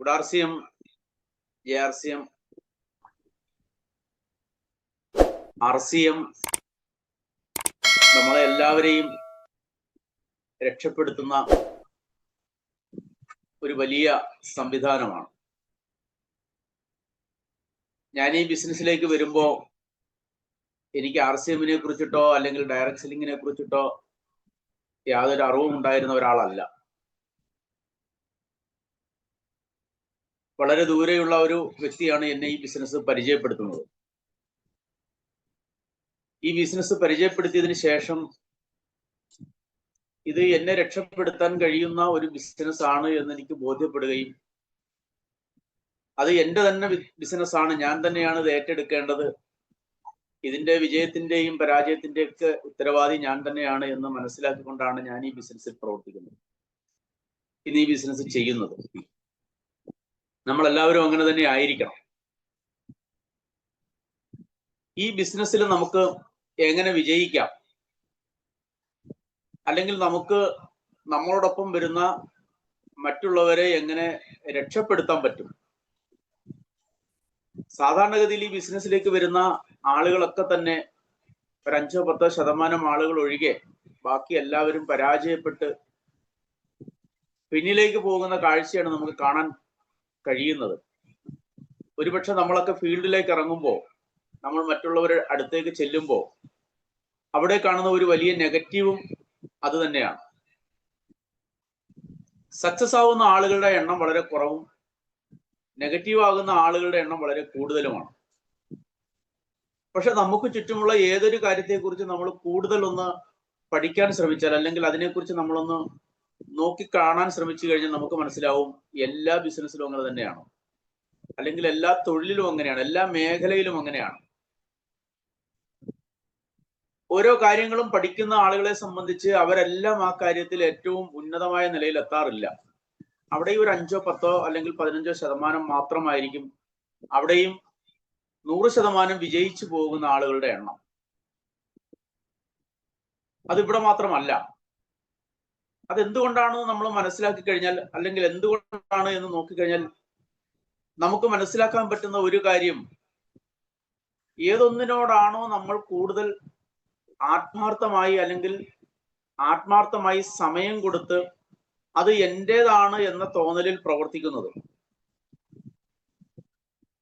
Good RCM, JRCM, RCM നമ്മളെ എല്ലാവരെയും രക്ഷപ്പെടുത്തുന്ന ഒരു വലിയ സംവിധാനമാണ്. ഞാൻ ഈ ബിസിനസ്സിലേക്ക് വരുമ്പോൾ എനിക്ക് RCMനെ കുറിച്ചിട്ടോ അല്ലെങ്കിൽ ഡയറക്ട് സെല്ലിങ്ങിനെ കുറിച്ചിട്ടോ യാതൊരു അറിവും ഉണ്ടായിരുന്ന ഒരാളല്ല. വളരെ ദൂരെയുള്ള ഒരു വ്യക്തിയാണ് എന്നെ ഈ ബിസിനസ് പരിചയപ്പെടുത്തുന്നത്. ഈ ബിസിനസ് പരിചയപ്പെടുത്തിയതിന് ശേഷം ഇത് എന്നെ രക്ഷപ്പെടുത്താൻ കഴിയുന്ന ഒരു ബിസിനസ് ആണ് എന്ന് എനിക്ക് ബോധ്യപ്പെടുകയും അത് എൻ്റെ തന്നെ ബിസിനസ്സാണ്, ഞാൻ തന്നെയാണ് ഇത് ഏറ്റെടുക്കേണ്ടത്, ഇതിന്റെ വിജയത്തിന്റെയും പരാജയത്തിന്റെയൊക്കെ ഉത്തരവാദി ഞാൻ തന്നെയാണ് എന്ന് മനസ്സിലാക്കിക്കൊണ്ടാണ് ഞാൻ ഈ ബിസിനസ്സിൽ പ്രവർത്തിക്കുന്നത്, ഇന്ന് ഈ ബിസിനസ് ചെയ്യുന്നത്. നമ്മളെല്ലാവരും അങ്ങനെ തന്നെ ആയിരിക്കണം. ഈ ബിസിനസ്സിൽ നമുക്ക് എങ്ങനെ വിജയിക്കാം, അല്ലെങ്കിൽ നമുക്ക് നമ്മളോടൊപ്പം വരുന്ന മറ്റുള്ളവരെ എങ്ങനെ രക്ഷപ്പെടുത്താൻ പറ്റും. സാധാരണഗതിയിൽ ഈ ബിസിനസ്സിലേക്ക് വരുന്ന ആളുകളൊക്കെ തന്നെ ഒരു 5-10% ആളുകൾ ഒഴികെ ബാക്കി എല്ലാവരും പരാജയപ്പെട്ട് പിന്നിലേക്ക് പോകുന്ന കാഴ്ചയാണ് നമുക്ക് കാണാൻ കഴിയുന്നത്. ഒരുപക്ഷെ നമ്മളൊക്കെ ഫീൽഡിലേക്ക് ഇറങ്ങുമ്പോൾ, നമ്മൾ മറ്റുള്ളവരുടെ അടുത്തേക്ക് ചെല്ലുമ്പോൾ അവിടെ കാണുന്ന ഒരു വലിയ നെഗറ്റീവും അത് തന്നെയാണ്. സക്സസ് ആവുന്ന ആളുകളുടെ എണ്ണം വളരെ കുറവും നെഗറ്റീവ് ആകുന്ന ആളുകളുടെ എണ്ണം വളരെ കൂടുതലുമാണ്. പക്ഷെ നമുക്ക് ചുറ്റുമുള്ള ഏതൊരു കാര്യത്തെക്കുറിച്ച് നമ്മൾ കൂടുതൽ ഒന്ന് പഠിക്കാൻ ശ്രമിച്ചാൽ, അല്ലെങ്കിൽ അതിനെക്കുറിച്ച് നമ്മളൊന്ന് നോക്കി കാണാൻ ശ്രമിച്ചു കഴിഞ്ഞാൽ നമുക്ക് മനസ്സിലാവും എല്ലാ ബിസിനസ്സിലും അങ്ങനെ തന്നെയാണ്, അല്ലെങ്കിൽ എല്ലാ തൊഴിലിലും അങ്ങനെയാണ്, എല്ലാ മേഖലയിലും അങ്ങനെയാണ്. ഓരോ കാര്യങ്ങളും പഠിക്കുന്ന ആളുകളെ സംബന്ധിച്ച് അവരെല്ലാം ആ കാര്യത്തിൽ ഏറ്റവും ഉന്നതമായ നിലയിൽ എത്താറില്ല. അവിടെ ഒരു 5-10 അല്ലെങ്കിൽ 15% മാത്രമായിരിക്കും അവിടെയും 100% വിജയിച്ചു പോകുന്ന ആളുകളുടെ എണ്ണം. അതിവിടെ മാത്രമല്ല. അതെന്തുകൊണ്ടാണെന്ന് നമ്മൾ മനസ്സിലാക്കി കഴിഞ്ഞാൽ, അല്ലെങ്കിൽ എന്തുകൊണ്ടാണ് എന്ന് നോക്കിക്കഴിഞ്ഞാൽ നമുക്ക് മനസ്സിലാക്കാൻ പറ്റുന്ന ഒരു കാര്യം, ഏതൊന്നിനോടാണോ നമ്മൾ കൂടുതൽ ആത്മാർത്ഥമായി അല്ലെങ്കിൽ ആത്മാർത്ഥമായി സമയം കൊടുത്ത് അത് എന്റേതാണ് എന്ന തോന്നലിൽ പ്രവർത്തിക്കുന്നത്,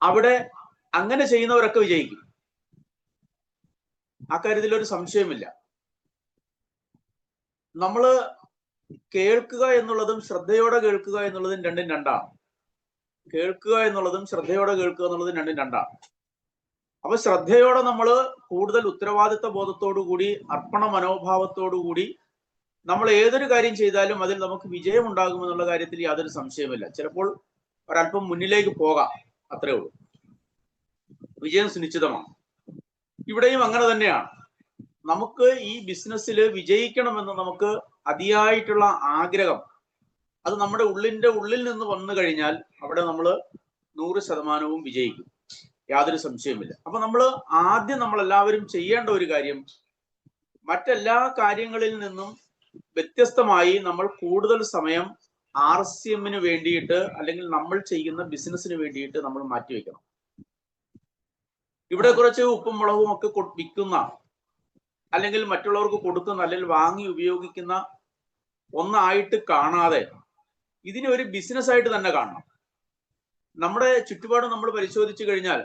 അവിടെ അങ്ങനെ ചെയ്യുന്നവരൊക്കെ വിജയിക്കും. ആ കാര്യത്തിൽ ഒരു സംശയമില്ല. നമ്മള് കേൾക്കുക എന്നുള്ളതും ശ്രദ്ധയോടെ കേൾക്കുക എന്നുള്ളതും രണ്ടും രണ്ടാണ്. കേൾക്കുക എന്നുള്ളതും ശ്രദ്ധയോടെ കേൾക്കുക എന്നുള്ളതും രണ്ടും രണ്ടാണ്. അപ്പൊ ശ്രദ്ധയോടെ നമ്മൾ കൂടുതൽ ഉത്തരവാദിത്ത ബോധത്തോടു കൂടി, അർപ്പണ മനോഭാവത്തോടു കൂടി നമ്മൾ ഏതൊരു കാര്യം ചെയ്താലും അതിൽ നമുക്ക് വിജയം ഉണ്ടാകുമെന്നുള്ള കാര്യത്തിൽ യാതൊരു സംശയമില്ല. ചിലപ്പോൾ ഒരല്പം മുന്നിലേക്ക് പോകാം, അത്രേ ഉള്ളൂ. വിജയം സുനിശ്ചിതമാണ്. ഇവിടെയും അങ്ങനെ തന്നെയാണ്. നമുക്ക് ഈ ബിസിനസ്സിൽ വിജയിക്കണമെന്ന് നമുക്ക് അതിയായിട്ടുള്ള ആഗ്രഹം, അത് നമ്മുടെ ഉള്ളിൽ നിന്ന് വന്നു കഴിഞ്ഞാൽ അവിടെ നമ്മൾ 100% വിജയിക്കും, യാതൊരു സംശയമില്ല. അപ്പൊ നമ്മളെല്ലാവരും ചെയ്യേണ്ട ഒരു കാര്യം, മറ്റെല്ലാ കാര്യങ്ങളിൽ നിന്നും വ്യത്യസ്തമായി നമ്മൾ കൂടുതൽ സമയം RCMന് വേണ്ടിയിട്ട്, അല്ലെങ്കിൽ നമ്മൾ ചെയ്യുന്ന ബിസിനസ്സിന് വേണ്ടിയിട്ട് നമ്മൾ മാറ്റിവെക്കണം. ഇവിടെ കുറച്ച് ഉപ്പും മുളകും ഒക്കെ വിൽക്കുന്ന, അല്ലെങ്കിൽ മറ്റുള്ളവർക്ക് കൊടുക്കുന്ന, അല്ലെങ്കിൽ വാങ്ങി ഉപയോഗിക്കുന്ന ഒന്നായിട്ട് കാണാതെ ഇതിനെ ഒരു ബിസിനസ് ആയിട്ട് തന്നെ കാണണം. നമ്മുടെ ചുറ്റുപാട് നമ്മൾ പരിശോധിച്ചു കഴിഞ്ഞാൽ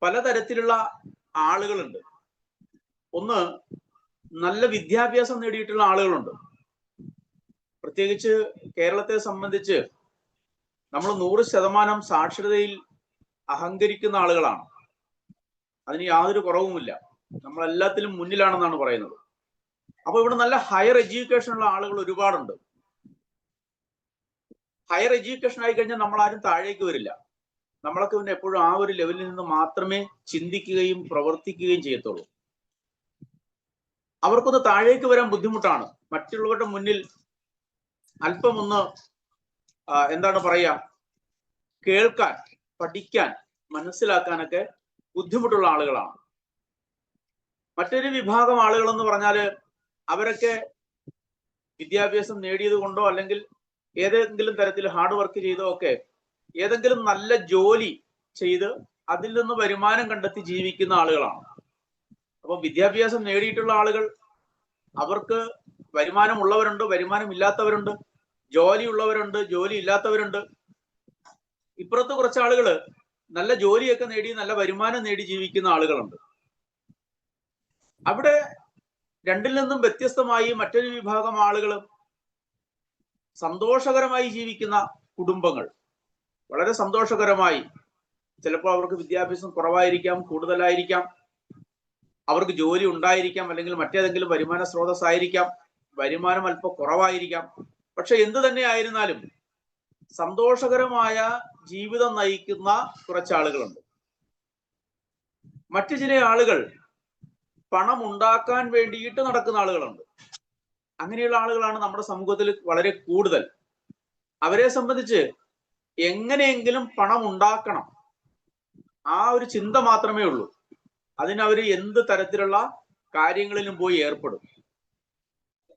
പലതരത്തിലുള്ള ആളുകളുണ്ട്. ഒന്ന്, നല്ല വിദ്യാഭ്യാസം നേടിയിട്ടുള്ള ആളുകളുണ്ട്. പ്രത്യേകിച്ച് കേരളത്തെ സംബന്ധിച്ച് നമ്മൾ 100% സാക്ഷരതയിൽ അഹങ്കരിക്കുന്ന ആളുകളാണ്. അതിന് യാതൊരു കുറവുമില്ല. നമ്മളെല്ലാത്തിലും മുന്നിലാണെന്നാണ് പറയുന്നത്. അപ്പൊ ഇവിടെ നല്ല ഹയർ എഡ്യൂക്കേഷൻ ഉള്ള ആളുകൾ ഒരുപാടുണ്ട്. ഹയർ എഡ്യൂക്കേഷൻ ആയി കഴിഞ്ഞാൽ നമ്മൾ ആരും താഴേക്ക് വരില്ല. നമ്മളൊക്കെ പിന്നെ എപ്പോഴും ആ ഒരു ലെവലിൽ നിന്ന് മാത്രമേ ചിന്തിക്കുകയും പ്രവർത്തിക്കുകയും ചെയ്യത്തുള്ളൂ. അവർക്കൊന്ന് താഴേക്ക് വരാൻ ബുദ്ധിമുട്ടാണ്. മറ്റുള്ളവരുടെ മുന്നിൽ അല്പം ഒന്ന് എന്താണ് പറയാ, കേൾക്കാൻ, പഠിക്കാൻ, മനസ്സിലാക്കാനൊക്കെ ബുദ്ധിമുട്ടുള്ള ആളുകളാണ്. മറ്റൊരു വിഭാഗം ആളുകൾ എന്ന് പറഞ്ഞാല് അവരൊക്കെ വിദ്യാഭ്യാസം നേടിയത് കൊണ്ടോ അല്ലെങ്കിൽ ഏതെങ്കിലും തരത്തിൽ ഹാർഡ് വർക്ക് ചെയ്തോ ഒക്കെ ഏതെങ്കിലും നല്ല ജോലി ചെയ്ത് അതിൽ നിന്ന് വരുമാനം കണ്ടെത്തി ജീവിക്കുന്ന ആളുകളാണ്. അപ്പൊ വിദ്യാഭ്യാസം നേടിയിട്ടുള്ള ആളുകൾ, അവർക്ക് വരുമാനമുള്ളവരുണ്ട്, വരുമാനം ഇല്ലാത്തവരുണ്ട്, ജോലി ഉള്ളവരുണ്ട്, ജോലി ഇല്ലാത്തവരുണ്ട്. ഇപ്പുറത്ത് കുറച്ച് ആളുകള് നല്ല ജോലിയൊക്കെ നേടി നല്ല വരുമാനം നേടി ജീവിക്കുന്ന ആളുകളുണ്ട്. അവിടെ രണ്ടിൽ നിന്നും വ്യത്യസ്തമായി മറ്റൊരു വിഭാഗം ആളുകൾ സന്തോഷകരമായി ജീവിക്കുന്ന കുടുംബങ്ങൾ, വളരെ സന്തോഷകരമായി, ചിലപ്പോൾ അവർക്ക് വിദ്യാഭ്യാസം കുറവായിരിക്കാം, കൂടുതലായിരിക്കാം, അവർക്ക് ജോലി ഉണ്ടായിരിക്കാം, അല്ലെങ്കിൽ മറ്റേതെങ്കിലും വരുമാന സ്രോതസ്സായിരിക്കാം, വരുമാനം അല്പം കുറവായിരിക്കാം. പക്ഷെ എന്തു തന്നെ ആയിരുന്നാലും സന്തോഷകരമായ ജീവിതം നയിക്കുന്ന കുറച്ചാളുകളുണ്ട്. മറ്റു ചില ആളുകൾ പണം ഉണ്ടാക്കാൻ വേണ്ടിയിട്ട് നടക്കുന്ന ആളുകളുണ്ട്. അങ്ങനെയുള്ള ആളുകളാണ് നമ്മുടെ സമൂഹത്തിൽ വളരെ കൂടുതൽ. അവരെ സംബന്ധിച്ച് എങ്ങനെയെങ്കിലും പണം ഉണ്ടാക്കണം, ആ ഒരു ചിന്ത മാത്രമേ ഉള്ളൂ. അതിനവർ എന്ത് തരത്തിലുള്ള കാര്യങ്ങളിലും പോയി ഏർപ്പെടും.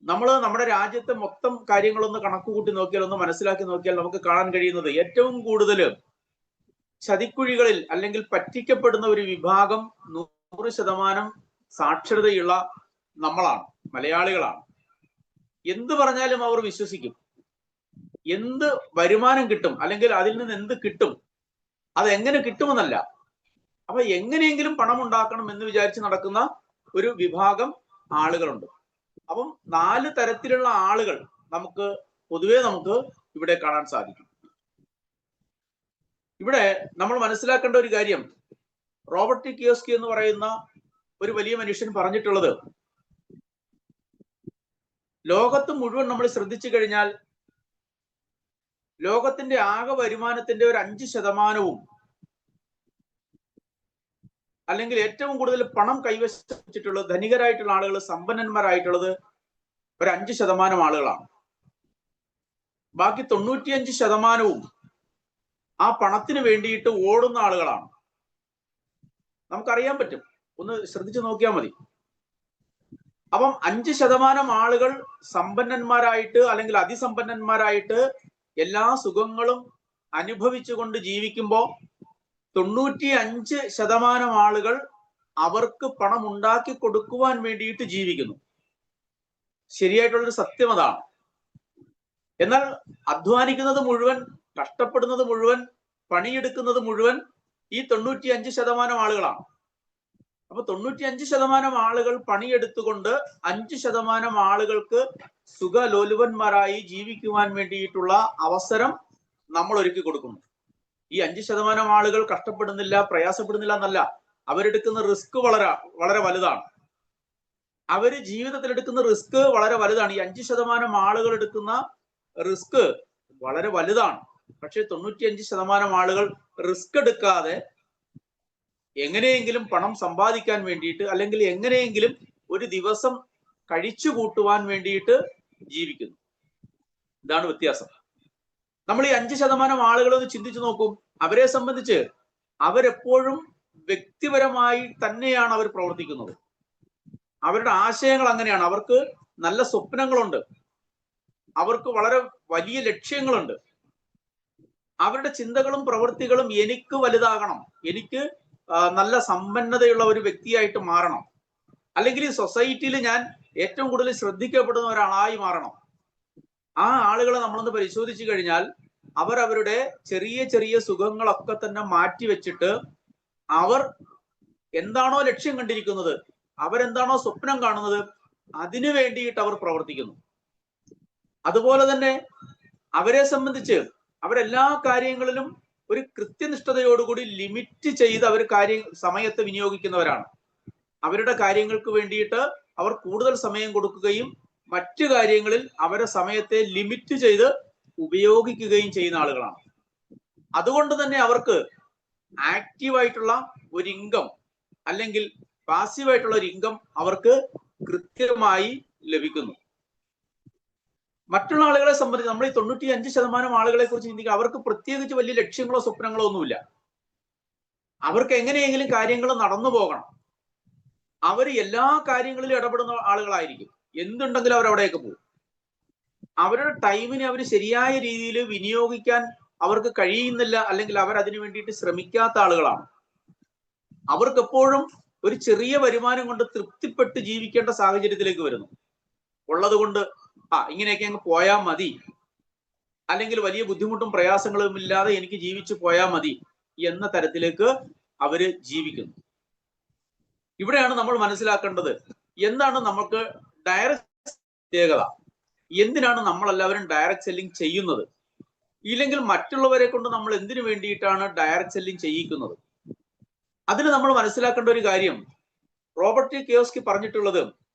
നമ്മുടെ രാജ്യത്തെ മൊത്തം കാര്യങ്ങളൊന്ന് കണക്കുകൂട്ടി നോക്കിയാൽ, ഒന്ന് മനസ്സിലാക്കി നോക്കിയാൽ നമുക്ക് കാണാൻ കഴിയുന്നത് ഏറ്റവും കൂടുതൽ ചതിക്കുഴികളിൽ അല്ലെങ്കിൽ പറ്റിക്കപ്പെടുന്ന ഒരു വിഭാഗം 100% സാക്ഷരതയുള്ള നമ്മളാണ്, മലയാളികളാണ്. എന്ത് പറഞ്ഞാലും അവർ വിശ്വസിക്കും. എന്ത് വരുമാനം കിട്ടും, അല്ലെങ്കിൽ അതിൽ നിന്ന് എന്ത് കിട്ടും, അതെങ്ങനെ കിട്ടുമെന്നല്ല, അപ്പൊ എങ്ങനെയെങ്കിലും പണം ഉണ്ടാക്കണം എന്ന് വിചാരിച്ച് നടക്കുന്ന ഒരു വിഭാഗം ആളുകളുണ്ട്. അപ്പം 4 തരത്തിലുള്ള ആളുകൾ പൊതുവെ നമുക്ക് ഇവിടെ കാണാൻ സാധിക്കും. ഇവിടെ നമ്മൾ മനസ്സിലാക്കേണ്ട ഒരു കാര്യം, റോബർട്ട് കിയോസ്കി എന്ന് പറയുന്ന ഒരു വലിയ മനുഷ്യൻ പറഞ്ഞിട്ടുള്ളത്, ലോകത്ത് മുഴുവൻ നമ്മൾ ശ്രദ്ധിച്ചു കഴിഞ്ഞാൽ ലോകത്തിന്റെ ആകെ വരുമാനത്തിന്റെ ഒരു 5%, അല്ലെങ്കിൽ ഏറ്റവും കൂടുതൽ പണം കൈവശിച്ചിട്ടുള്ളത്, ധനികരായിട്ടുള്ള ആളുകൾ, സമ്പന്നന്മാരായിട്ടുള്ളത് ഒരു 5% ആളുകളാണ്. ബാക്കി 95% ആ പണത്തിന് വേണ്ടിയിട്ട് ഓടുന്ന ആളുകളാണ്. നമുക്കറിയാൻ പറ്റും, ഒന്ന് ശ്രദ്ധിച്ചു നോക്കിയാൽ മതി. അപ്പം 5% ആളുകൾ സമ്പന്നന്മാരായിട്ട് അല്ലെങ്കിൽ അതിസമ്പന്നന്മാരായിട്ട് എല്ലാ സുഖങ്ങളും അനുഭവിച്ചുകൊണ്ട് ജീവിക്കുമ്പോൾ 95% ആളുകൾ അവർക്ക് പണം ഉണ്ടാക്കി കൊടുക്കുവാൻ വേണ്ടിയിട്ട് ജീവിക്കുന്നു. ശരിയായിട്ടുള്ളൊരു സത്യം അതാണ്. എന്നാൽ അധ്വാനിക്കുന്നത് മുഴുവൻ, കഷ്ടപ്പെടുന്നത് മുഴുവൻ, പണിയെടുക്കുന്നത് മുഴുവൻ ഈ 95% ആളുകളാണ്. അപ്പൊ 95% ആളുകൾ പണിയെടുത്തുകൊണ്ട് 5% ആളുകൾക്ക് സുഖലോലുപന്മാരായി ജീവിക്കുവാൻ വേണ്ടിയിട്ടുള്ള അവസരം നമ്മൾ ഒരുക്കി കൊടുക്കുന്നു. ഈ 5% ആളുകൾ കഷ്ടപ്പെടുന്നില്ല, പ്രയാസപ്പെടുന്നില്ല എന്നല്ല, അവരെടുക്കുന്ന റിസ്ക് വളരെ വളരെ വലുതാണ്. അവര് ജീവിതത്തിൽ എടുക്കുന്ന റിസ്ക് വളരെ വലുതാണ്. ഈ 5% ആളുകൾ എടുക്കുന്ന റിസ്ക് വളരെ വലുതാണ്. പക്ഷെ 95% ആളുകൾ റിസ്ക് എടുക്കാതെ എങ്ങനെയെങ്കിലും പണം സമ്പാദിക്കാൻ വേണ്ടിയിട്ട്, അല്ലെങ്കിൽ എങ്ങനെയെങ്കിലും ഒരു ദിവസം കഴിച്ചു കൂട്ടുവാൻ വേണ്ടിയിട്ട് ജീവിക്കുന്നു. ഇതാണ് വ്യത്യാസം. നമ്മൾ ഈ 5% ആളുകളൊന്ന് ചിന്തിച്ചു നോക്കും. അവരെ സംബന്ധിച്ച് അവരെപ്പോഴും വ്യക്തിപരമായി തന്നെയാണ് അവർ പ്രവർത്തിക്കുന്നത്. അവരുടെ ആശയങ്ങൾ അങ്ങനെയാണ്. അവർക്ക് നല്ല സ്വപ്നങ്ങളുണ്ട്, അവർക്ക് വളരെ വലിയ ലക്ഷ്യങ്ങളുണ്ട്. അവരുടെ ചിന്തകളും പ്രവൃത്തികളും എനിക്ക് വലുതാകണം, എനിക്ക് നല്ല സമ്പന്നതയുള്ള ഒരു വ്യക്തിയായിട്ട് മാറണം, അല്ലെങ്കിൽ ഈ സൊസൈറ്റിയിൽ ഞാൻ ഏറ്റവും കൂടുതൽ ശ്രദ്ധിക്കപ്പെടുന്ന ഒരാളായി മാറണം. ആ ആളുകളെ നമ്മളൊന്ന് പരിശോധിച്ചു കഴിഞ്ഞാൽ അവരുടെ ചെറിയ ചെറിയ സുഖങ്ങളൊക്കെ തന്നെ മാറ്റി വെച്ചിട്ട് അവർ എന്താണോ ലക്ഷ്യം കണ്ടിരിക്കുന്നത്, അവരെന്താണോ സ്വപ്നം കാണുന്നത്, അതിനു വേണ്ടിയിട്ട് അവർ പ്രവർത്തിക്കുന്നു. അതുപോലെ തന്നെ അവരെ സംബന്ധിച്ച് അവരെല്ലാ കാര്യങ്ങളിലും ഒരു കൃത്യനിഷ്ഠതയോടുകൂടി ലിമിറ്റ് ചെയ്ത് അവർ സമയത്ത് വിനിയോഗിക്കുന്നവരാണ്. അവരുടെ കാര്യങ്ങൾക്ക് വേണ്ടിയിട്ട് അവർ കൂടുതൽ സമയം കൊടുക്കുകയും മറ്റു കാര്യങ്ങളിൽ അവരുടെ സമയത്തെ ലിമിറ്റ് ചെയ്ത് ഉപയോഗിക്കുകയും ചെയ്യുന്ന ആളുകളാണ്. അതുകൊണ്ട് തന്നെ അവർക്ക് ആക്റ്റീവായിട്ടുള്ള ഒരു ഇൻകം അല്ലെങ്കിൽ പാസീവായിട്ടുള്ള ഒരു ഇൻകം അവർക്ക് കൃത്യമായി ലഭിക്കുന്നു. മറ്റുള്ള ആളുകളെ സംബന്ധിച്ച് നമ്മൾ ഈ 95% ആളുകളെ കുറിച്ച് ചിന്തിക്കുക, അവർക്ക് പ്രത്യേകിച്ച് വലിയ ലക്ഷ്യങ്ങളോ സ്വപ്നങ്ങളോ ഒന്നുമില്ല. അവർക്ക് എങ്ങനെയെങ്കിലും കാര്യങ്ങൾ നടന്നു പോകണം. അവർ എല്ലാ കാര്യങ്ങളിലും ഇടപെടുന്ന ആളുകളായിരിക്കും. എന്തുണ്ടെങ്കിലും അവർ അവിടേക്ക് പോകും. അവരുടെ ടൈമിനെ അവർ ശരിയായ രീതിയിൽ വിനിയോഗിക്കാൻ അവർക്ക് കഴിയുന്നില്ല, അല്ലെങ്കിൽ അവർ അതിനു വേണ്ടിയിട്ട് ശ്രമിക്കാത്ത ആളുകളാണ്. അവർക്ക് എപ്പോഴും ഒരു ചെറിയ വരുമാനം കൊണ്ട് തൃപ്തിപ്പെട്ട് ജീവിക്കേണ്ട സാഹചര്യത്തിലേക്ക് വരുന്നു. ഉള്ളത് കൊണ്ട് ഇങ്ങനെയൊക്കെ അങ്ങ് പോയാൽ മതി, അല്ലെങ്കിൽ വലിയ ബുദ്ധിമുട്ടും പ്രയാസങ്ങളും ഇല്ലാതെ എനിക്ക് ജീവിച്ചു പോയാൽ മതി എന്ന തരത്തിലേക്ക് അവര് ജീവിക്കുന്നു. ഇവിടെയാണ് നമ്മൾ മനസ്സിലാക്കേണ്ടത് എന്താണ് നമുക്ക് ഡയറക്റ്റ് പ്രത്യേകത, എന്തിനാണ് നമ്മൾ എല്ലാവരും ഡയറക്റ്റ് സെല്ലിംഗ് ചെയ്യുന്നത്, ഇല്ലെങ്കിൽ മറ്റുള്ളവരെ കൊണ്ട് നമ്മൾ എന്തിനു വേണ്ടിയിട്ടാണ് ഡയറക്റ്റ് സെല്ലിംഗ് ചെയ്യിക്കുന്നത്. അതിന് നമ്മൾ മനസ്സിലാക്കേണ്ട ഒരു കാര്യം, റോബർട്ട് കിയോസ്കി പറഞ്ഞിട്ടുള്ളത്,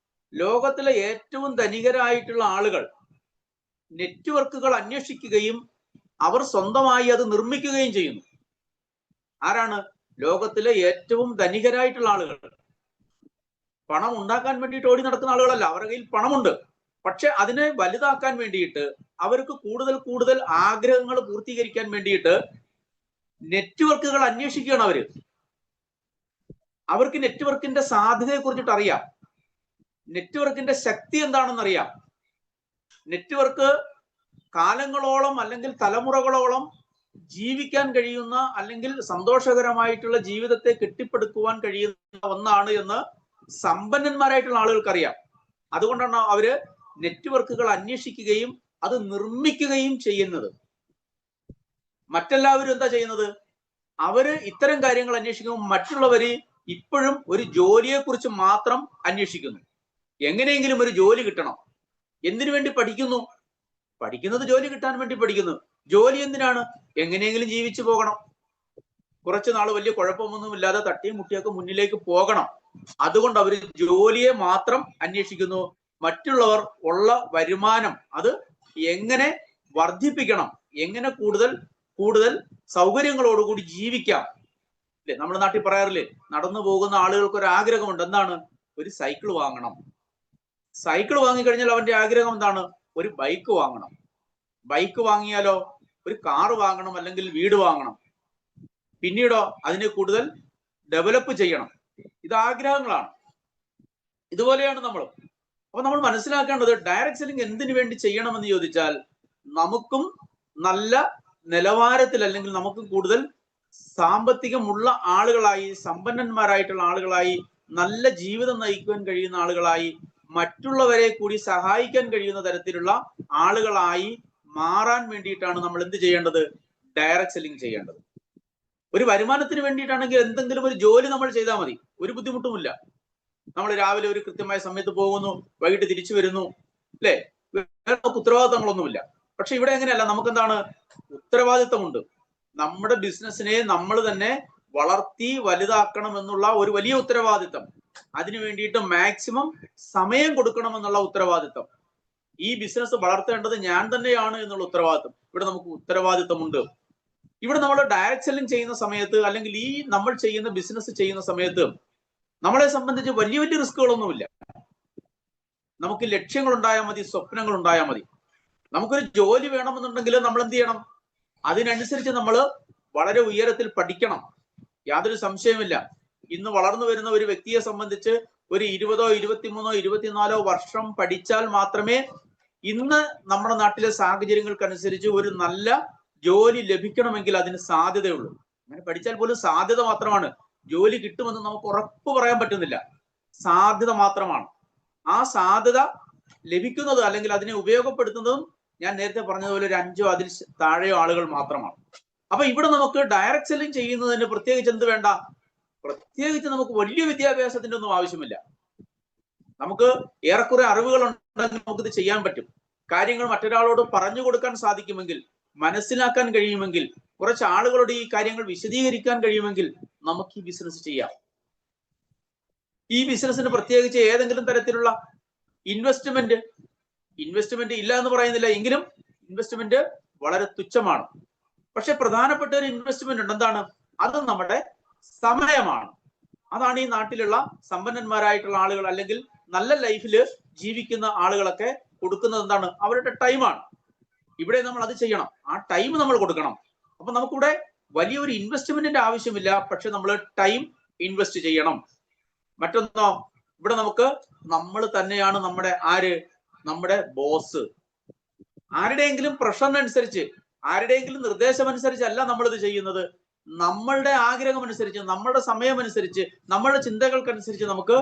ലോകത്തിലെ ഏറ്റവും ധനികരായിട്ടുള്ള ആളുകൾ നെറ്റ്വർക്കുകൾ അന്വേഷിക്കുകയും അവർ സ്വന്തമായി അത് നിർമ്മിക്കുകയും ചെയ്യുന്നു. ആരാണ് ലോകത്തിലെ ഏറ്റവും ധനികരായിട്ടുള്ള ആളുകൾ? പണം ഉണ്ടാക്കാൻ വേണ്ടിയിട്ട് ഓടി നടക്കുന്ന ആളുകളല്ല. അവരുടെ കയ്യിൽ പണമുണ്ട്, പക്ഷെ അതിനെ വലുതാക്കാൻ വേണ്ടിയിട്ട്, അവർക്ക് കൂടുതൽ കൂടുതൽ ആഗ്രഹങ്ങൾ പൂർത്തീകരിക്കാൻ വേണ്ടിയിട്ട് നെറ്റ്വർക്കുകൾ അന്വേഷിക്കുകയാണ് അവര്. അവർക്ക് നെറ്റ്വർക്കിന്റെ സാധ്യതയെ കുറിച്ചിട്ട് അറിയാം, നെറ്റ്വർക്കിന്റെ ശക്തി എന്താണെന്ന് അറിയാം. നെറ്റ്വർക്ക് കാലങ്ങളോളം അല്ലെങ്കിൽ തലമുറകളോളം ജീവിക്കാൻ കഴിയുന്ന, അല്ലെങ്കിൽ സന്തോഷകരമായിട്ടുള്ള ജീവിതത്തെ കെട്ടിപ്പടുക്കുവാൻ കഴിയുന്ന ഒന്നാണ് എന്ന് സമ്പന്നന്മാരായിട്ടുള്ള ആളുകൾക്കറിയാം. അതുകൊണ്ടാണ് അവര് നെറ്റ്വർക്കുകൾ അന്വേഷിക്കുകയും അത് നിർമ്മിക്കുകയും ചെയ്യുന്നത്. മറ്റെല്ലാവരും എന്താ ചെയ്യുന്നത്? അവര് ഇത്തരം കാര്യങ്ങൾ അന്വേഷിക്കുമ്പോൾ മറ്റുള്ളവര് ഇപ്പോഴും ഒരു ജോലിയെ കുറിച്ച് മാത്രം അന്വേഷിക്കുന്നു. എങ്ങനെയെങ്കിലും ഒരു ജോലി കിട്ടണം. എന്തിനു വേണ്ടി പഠിക്കുന്നു? പഠിക്കുന്നത് ജോലി കിട്ടാൻ വേണ്ടി പഠിക്കുന്നു. ജോലി എന്തിനാണ്? എങ്ങനെയെങ്കിലും ജീവിച്ചു പോകണം, കുറച്ചു നാൾ വലിയ കുഴപ്പമൊന്നും ഇല്ലാതെ തട്ടിയും മുട്ടിയൊക്കെ മുന്നിലേക്ക് പോകണം. അതുകൊണ്ട് അവർ ജോലിയെ മാത്രം അന്വേഷിക്കുന്നു. മറ്റുള്ളവർ ഉള്ള വരുമാനം അത് എങ്ങനെ വർദ്ധിപ്പിക്കണം, എങ്ങനെ കൂടുതൽ കൂടുതൽ സൗകര്യങ്ങളോടുകൂടി ജീവിക്കാം. അല്ലെ, നമ്മുടെ നാട്ടിൽ പറയാറില്ലേ, നടന്നു പോകുന്ന ആളുകൾക്ക് ഒരു ആഗ്രഹമുണ്ട്. എന്താണ്? ഒരു സൈക്കിൾ വാങ്ങണം. സൈക്കിൾ വാങ്ങിക്കഴിഞ്ഞാൽ അവന്റെ ആഗ്രഹം എന്താണ്? ഒരു ബൈക്ക് വാങ്ങണം. ബൈക്ക് വാങ്ങിയാലോ ഒരു കാറ് വാങ്ങണം, അല്ലെങ്കിൽ വീട് വാങ്ങണം. പിന്നീടോ അതിനെ കൂടുതൽ ഡെവലപ്പ് ചെയ്യണം. ഇത് ആഗ്രഹങ്ങളാണ്. ഇതുപോലെയാണ് നമ്മൾ. അപ്പൊ നമ്മൾ മനസ്സിലാക്കേണ്ടത്, ഡയറക്റ്റ് സെല്ലിംഗ് എന്തിനു വേണ്ടി ചെയ്യണമെന്ന് ചോദിച്ചാൽ, നമുക്കും നല്ല നിലവാരത്തിൽ, അല്ലെങ്കിൽ നമുക്ക് കൂടുതൽ സാമ്പത്തികമുള്ള ആളുകളായി, സമ്പന്നന്മാരായിട്ടുള്ള ആളുകളായി, നല്ല ജീവിതം നയിക്കുവാൻ കഴിയുന്ന ആളുകളായി, മറ്റുള്ളവരെ കൂടി സഹായിക്കാൻ കഴിയുന്ന തരത്തിലുള്ള ആളുകളായി മാറാൻ വേണ്ടിയിട്ടാണ് നമ്മൾ എന്ത് ചെയ്യേണ്ടത്? ഡയറക്റ്റ് സെല്ലിംഗ് ചെയ്യേണ്ടത്. ഒരു വരുമാനത്തിന് വേണ്ടിയിട്ടാണെങ്കിൽ എന്തെങ്കിലും ഒരു ജോലി നമ്മൾ ചെയ്താൽ മതി, ഒരു ബുദ്ധിമുട്ടുമില്ല. നമ്മൾ രാവിലെ ഒരു കൃത്യമായ സമയത്ത് പോകുന്നു, വൈകിട്ട് തിരിച്ചു വരുന്നു, അല്ലെ? വേറെ ഉത്തരവാദിത്തങ്ങളൊന്നുമില്ല. പക്ഷെ ഇവിടെ എങ്ങനെയല്ല, നമുക്ക് എന്താണ്? ഉത്തരവാദിത്തമുണ്ട്. നമ്മുടെ ബിസിനസ്സിനെ നമ്മൾ തന്നെ വളർത്തി വലുതാക്കണം എന്നുള്ള ഒരു വലിയ ഉത്തരവാദിത്തം, അതിനു വേണ്ടിയിട്ട് മാക്സിമം സമയം കൊടുക്കണം എന്നുള്ള ഉത്തരവാദിത്തം, ഈ ബിസിനസ് വളർത്തേണ്ടത് ഞാൻ തന്നെയാണ് എന്നുള്ള ഉത്തരവാദിത്തം, ഇവിടെ നമുക്ക് ഉത്തരവാദിത്തമുണ്ട്. ഇവിടെ നമ്മൾ ഡയറക്റ്റ് സെല്ലിംഗ് ചെയ്യുന്ന സമയത്ത്, അല്ലെങ്കിൽ ഈ നമ്മൾ ചെയ്യുന്ന ബിസിനസ് ചെയ്യുന്ന സമയത്ത് നമ്മളെ സംബന്ധിച്ച് വലിയ വലിയ റിസ്കുകളൊന്നുമില്ല. നമുക്ക് ലക്ഷ്യങ്ങൾ ഉണ്ടായാൽ മതി, സ്വപ്നങ്ങൾ ഉണ്ടായാൽ മതി. നമുക്കൊരു ജോലി വേണമെന്നുണ്ടെങ്കിൽ നമ്മൾ എന്ത് ചെയ്യണം? അതിനനുസരിച്ച് നമ്മൾ വളരെ ഉയരത്തിൽ പഠിക്കണം. യാതൊരു സംശയമില്ല. ഇന്ന് വളർന്നു വരുന്ന ഒരു വ്യക്തിയെ സംബന്ധിച്ച് ഒരു 20, 23, 24 വർഷം പഠിച്ചാൽ മാത്രമേ ഇന്ന് നമ്മുടെ നാട്ടിലെ സാഹചര്യങ്ങൾക്കനുസരിച്ച് ഒരു നല്ല ജോലി ലഭിക്കണമെങ്കിൽ അതിന് സാധ്യതയുള്ളൂ. അങ്ങനെ പഠിച്ചാൽ പോലും സാധ്യത മാത്രമാണ്. ജോലി കിട്ടുമെന്ന് നമുക്ക് ഉറപ്പ് പറയാൻ പറ്റുന്നില്ല. സാധ്യത മാത്രമാണ്. ആ സാധ്യത ലഭിക്കുന്നത്, അല്ലെങ്കിൽ അതിനെ ഉപയോഗപ്പെടുത്തുന്നതും ഞാൻ നേരത്തെ പറഞ്ഞതുപോലെ ഒരു 5 അതിൽ താഴെയോ ആളുകൾ മാത്രമാണ്. അപ്പൊ ഇവിടെ നമുക്ക് ഡയറക്റ്റ് സെല്ലിംഗ് ചെയ്യുന്നതിന് പ്രത്യേകിച്ച് എന്ത് വേണ്ട? പ്രത്യേകിച്ച് നമുക്ക് വലിയ വിദ്യാഭ്യാസത്തിന്റെ ഒന്നും ആവശ്യമില്ല. നമുക്ക് ഏറെക്കുറെ അറിവുകൾ ഉണ്ടെങ്കിൽ നമുക്കിത് ചെയ്യാൻ പറ്റും. കാര്യങ്ങൾ മറ്റൊരാളോട് പറഞ്ഞു കൊടുക്കാൻ സാധിക്കുമെങ്കിൽ, മനസ്സിലാക്കാൻ കഴിയുമെങ്കിൽ, കുറച്ച് ആളുകളോട് ഈ കാര്യങ്ങൾ വിശദീകരിക്കാൻ കഴിയുമെങ്കിൽ നമുക്ക് ഈ ബിസിനസ് ചെയ്യാം. ഈ ബിസിനസ്സിന് പ്രത്യേകിച്ച് ഏതെങ്കിലും തരത്തിലുള്ള ഇൻവെസ്റ്റ്മെന്റ് ഇല്ല എന്ന് പറയുന്നില്ല, എങ്കിലും ഇൻവെസ്റ്റ്മെന്റ് വളരെ തുച്ഛമാണ്. പക്ഷെ പ്രധാനപ്പെട്ട ഒരു ഇൻവെസ്റ്റ്മെന്റ് ഉണ്ട്. എന്താണ്? അത് നമ്മുടെ സമയമാണ്. അതാണ് ഈ നാട്ടിലുള്ള സമ്പന്നന്മാരായിട്ടുള്ള ആളുകൾ, അല്ലെങ്കിൽ നല്ല ലൈഫില് ജീവിക്കുന്ന ആളുകളൊക്കെ കൊടുക്കുന്നത് എന്താണ്? അവരുടെ ടൈമാണ്. ഇവിടെ നമ്മൾ അത് ചെയ്യണം. ആ ടൈം നമ്മൾ കൊടുക്കണം. അപ്പൊ നമുക്കിവിടെ വലിയൊരു ഇൻവെസ്റ്റ്മെന്റിന്റെ ആവശ്യമില്ല, പക്ഷെ നമ്മൾ ടൈം ഇൻവെസ്റ്റ് ചെയ്യണം. മറ്റൊന്നോ, ഇവിടെ നമുക്ക് നമ്മൾ തന്നെയാണ് നമ്മുടെ നമ്മുടെ ബോസ്. ആരുടെയെങ്കിലും പ്രഷറിനനുസരിച്ച്, ആരുടെയെങ്കിലും നിർദ്ദേശമനുസരിച്ചല്ല നമ്മളിത് ചെയ്യുന്നത്. നമ്മളുടെ ആഗ്രഹം അനുസരിച്ച്, നമ്മളുടെ സമയമനുസരിച്ച്, നമ്മളുടെ ചിന്തകൾക്കനുസരിച്ച് നമുക്ക്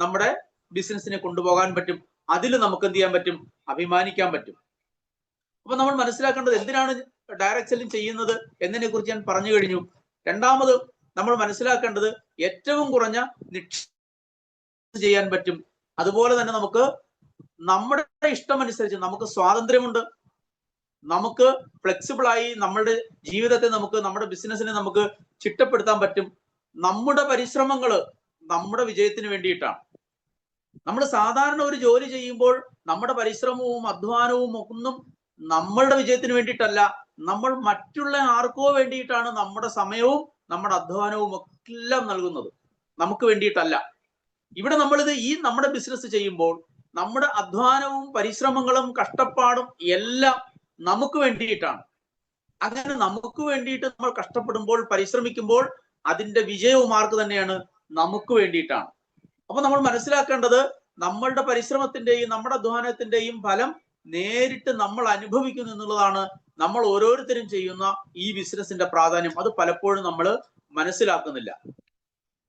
നമ്മുടെ ബിസിനസിനെ കൊണ്ടുപോകാൻ പറ്റും. അതിൽ നമുക്ക് എന്ത് ചെയ്യാൻ പറ്റും? അഭിമാനിക്കാൻ പറ്റും. അപ്പൊ നമ്മൾ മനസ്സിലാക്കേണ്ടത് എന്തിനാണ് ഡയറക്റ്റ് സെല്ലിംഗ് ചെയ്യുന്നത് എന്നതിനെ കുറിച്ച് ഞാൻ പറഞ്ഞു കഴിഞ്ഞു. രണ്ടാമത് നമ്മൾ മനസ്സിലാക്കേണ്ടത് ഏറ്റവും കുറഞ്ഞ നിക്ഷേപം ചെയ്യാൻ പറ്റും. അതുപോലെ തന്നെ നമുക്ക് നമ്മുടെ ഇഷ്ടമനുസരിച്ച് നമുക്ക് സ്വാതന്ത്ര്യമുണ്ട്. നമുക്ക് ഫ്ലെക്സിബിൾ ആയി നമ്മുടെ ജീവിതത്തെ നമുക്ക്, നമ്മുടെ ബിസിനസിനെ നമുക്ക് ചിട്ടപ്പെടുത്താൻ പറ്റും. നമ്മുടെ പരിശ്രമങ്ങൾ നമ്മുടെ വിജയത്തിന് വേണ്ടിയിട്ടാണ്. നമ്മൾ സാധാരണ ഒരു ജോലി ചെയ്യുമ്പോൾ നമ്മുടെ പരിശ്രമവും അധ്വാനവും ഒന്നും നമ്മളുടെ വിജയത്തിന് വേണ്ടിയിട്ടല്ല, നമ്മൾ മറ്റുള്ള ആർക്കോ വേണ്ടിയിട്ടാണ് നമ്മുടെ സമയവും നമ്മുടെ അധ്വാനവും എല്ലാം നൽകുന്നത്, നമുക്ക് വേണ്ടിയിട്ടല്ല. ഇവിടെ നമ്മളിത് നമ്മുടെ ബിസിനസ് ചെയ്യുമ്പോൾ നമ്മുടെ അധ്വാനവും പരിശ്രമങ്ങളും കഷ്ടപ്പാടും എല്ലാം നമുക്ക് വേണ്ടിയിട്ടാണ്. അങ്ങനെ നമുക്ക് വേണ്ടിയിട്ട് നമ്മൾ കഷ്ടപ്പെടുമ്പോൾ, പരിശ്രമിക്കുമ്പോൾ അതിന്റെ വിജയവും ആർക്ക് തന്നെയാണ്? നമുക്ക് വേണ്ടിയിട്ടാണ്. അപ്പൊ നമ്മൾ മനസ്സിലാക്കേണ്ടത് നമ്മളുടെ പരിശ്രമത്തിന്റെയും നമ്മുടെ അധ്വാനത്തിന്റെയും ഫലം നേരിട്ട് നമ്മൾ അനുഭവിക്കുന്നു എന്നുള്ളതാണ് നമ്മൾ ഓരോരുത്തരും ചെയ്യുന്ന ഈ ബിസിനസിന്റെ പ്രാധാന്യം. അത് പലപ്പോഴും നമ്മൾ മനസ്സിലാക്കുന്നില്ല.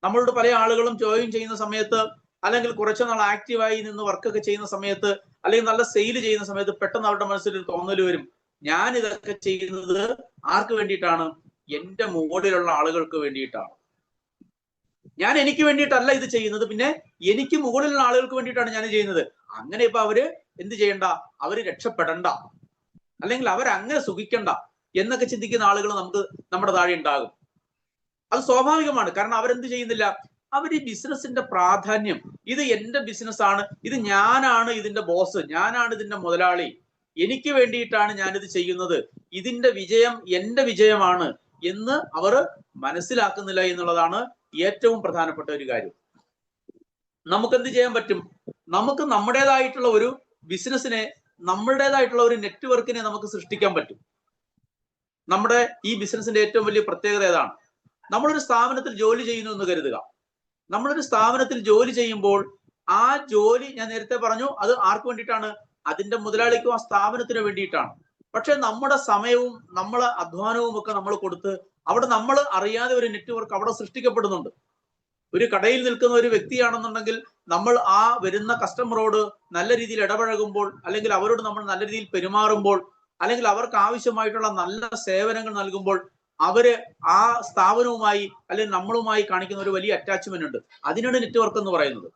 നമ്മളോട് പല ആളുകളും ജോയിൻ ചെയ്യുന്ന സമയത്ത്, അല്ലെങ്കിൽ കുറച്ചു നാൾ ആക്റ്റീവായി നിന്ന് വർക്കൊക്കെ ചെയ്യുന്ന സമയത്ത്, അല്ലെങ്കിൽ നല്ല സെയിൽ ചെയ്യുന്ന സമയത്ത് പെട്ടെന്ന് അവരുടെ മനസ്സിൽ ഒരു തോന്നൽ വരും, ഞാൻ ഇതൊക്കെ ചെയ്യുന്നത് ആർക്ക് വേണ്ടിയിട്ടാണ്? എന്റെ മുകളിലുള്ള ആളുകൾക്ക് വേണ്ടിയിട്ടാണ്. ഞാൻ എനിക്ക് വേണ്ടിയിട്ടല്ല ഇത് ചെയ്യുന്നത്, പിന്നെ എനിക്ക് മുകളിലുള്ള ആളുകൾക്ക് വേണ്ടിയിട്ടാണ് ഞാൻ ചെയ്യുന്നത്. അങ്ങനെ ഇപ്പൊ അവര് എന്ത് ചെയ്യണ്ട? അവര് രക്ഷപ്പെടണ്ട, അല്ലെങ്കിൽ അവരങ്ങനെ സുഖിക്കണ്ട എന്നൊക്കെ ചിന്തിക്കുന്ന ആളുകൾ നമ്മുടെ താഴെ ഉണ്ടാകും. അത് സ്വാഭാവികമാണ്. കാരണം അവരെന്ത് ചെയ്യുന്നില്ല? അവർ ഈ ബിസിനസിന്റെ പ്രാധാന്യം, ഇത് എന്റെ ബിസിനസ്സാണ്, ഇത് ഞാനാണ് ഇതിന്റെ ബോസ്, ഞാനാണ് ഇതിന്റെ മുതലാളി, എനിക്ക് വേണ്ടിയിട്ടാണ് ഞാനിത് ചെയ്യുന്നത്, ഇതിന്റെ വിജയം എന്റെ വിജയമാണ് എന്ന് അവർ മനസ്സിലാക്കുന്നില്ല എന്നുള്ളതാണ് ഏറ്റവും പ്രധാനപ്പെട്ട ഒരു കാര്യം. നമുക്ക് എന്ത് ചെയ്യാൻ പറ്റും? നമുക്ക് നമ്മുടേതായിട്ടുള്ള ഒരു ബിസിനസിനെ, നമ്മുടേതായിട്ടുള്ള ഒരു നെറ്റ്വർക്കിനെ നമുക്ക് സൃഷ്ടിക്കാൻ പറ്റും. നമ്മുടെ ഈ ബിസിനസിന്റെ ഏറ്റവും വലിയ പ്രത്യേകത ഏതാണ്? നമ്മളൊരു സ്ഥാപനത്തിൽ ജോലി ചെയ്യുന്നു എന്ന് കരുതുക. നമ്മളൊരു സ്ഥാപനത്തിൽ ജോലി ചെയ്യുമ്പോൾ ആ ജോലി, ഞാൻ നേരത്തെ പറഞ്ഞു, അത് ആർക്ക് വേണ്ടിയിട്ടാണ്? അതിന്റെ മുതലാളിക്കും ആ സ്ഥാപനത്തിന് വേണ്ടിയിട്ടാണ്. പക്ഷെ നമ്മുടെ സമയവും നമ്മളെ അധ്വാനവും ഒക്കെ നമ്മൾ കൊടുത്ത് അവിടെ നമ്മൾ അറിയാതെ ഒരു നെറ്റ്വർക്ക് അവിടെ സൃഷ്ടിക്കപ്പെടുന്നുണ്ട്. ഒരു കടയിൽ നിൽക്കുന്ന ഒരു വ്യക്തിയാണെന്നുണ്ടെങ്കിൽ നമ്മൾ ആ വരുന്ന കസ്റ്റമറോട് നല്ല രീതിയിൽ ഇടപഴകുമ്പോൾ, അല്ലെങ്കിൽ അവരോട് നമ്മൾ നല്ല രീതിയിൽ പെരുമാറുമ്പോൾ, അല്ലെങ്കിൽ അവർക്ക് ആവശ്യമായിട്ടുള്ള നല്ല സേവനങ്ങൾ നൽകുമ്പോൾ അവര് ആ സ്ഥാപനവുമായി അല്ലെങ്കിൽ നമ്മളുമായി കാണിക്കുന്ന ഒരു വലിയ അറ്റാച്ച്മെന്റ് ഉണ്ട്. അതിനാണ് നെറ്റ്വർക്ക് എന്ന് പറയുന്നത്.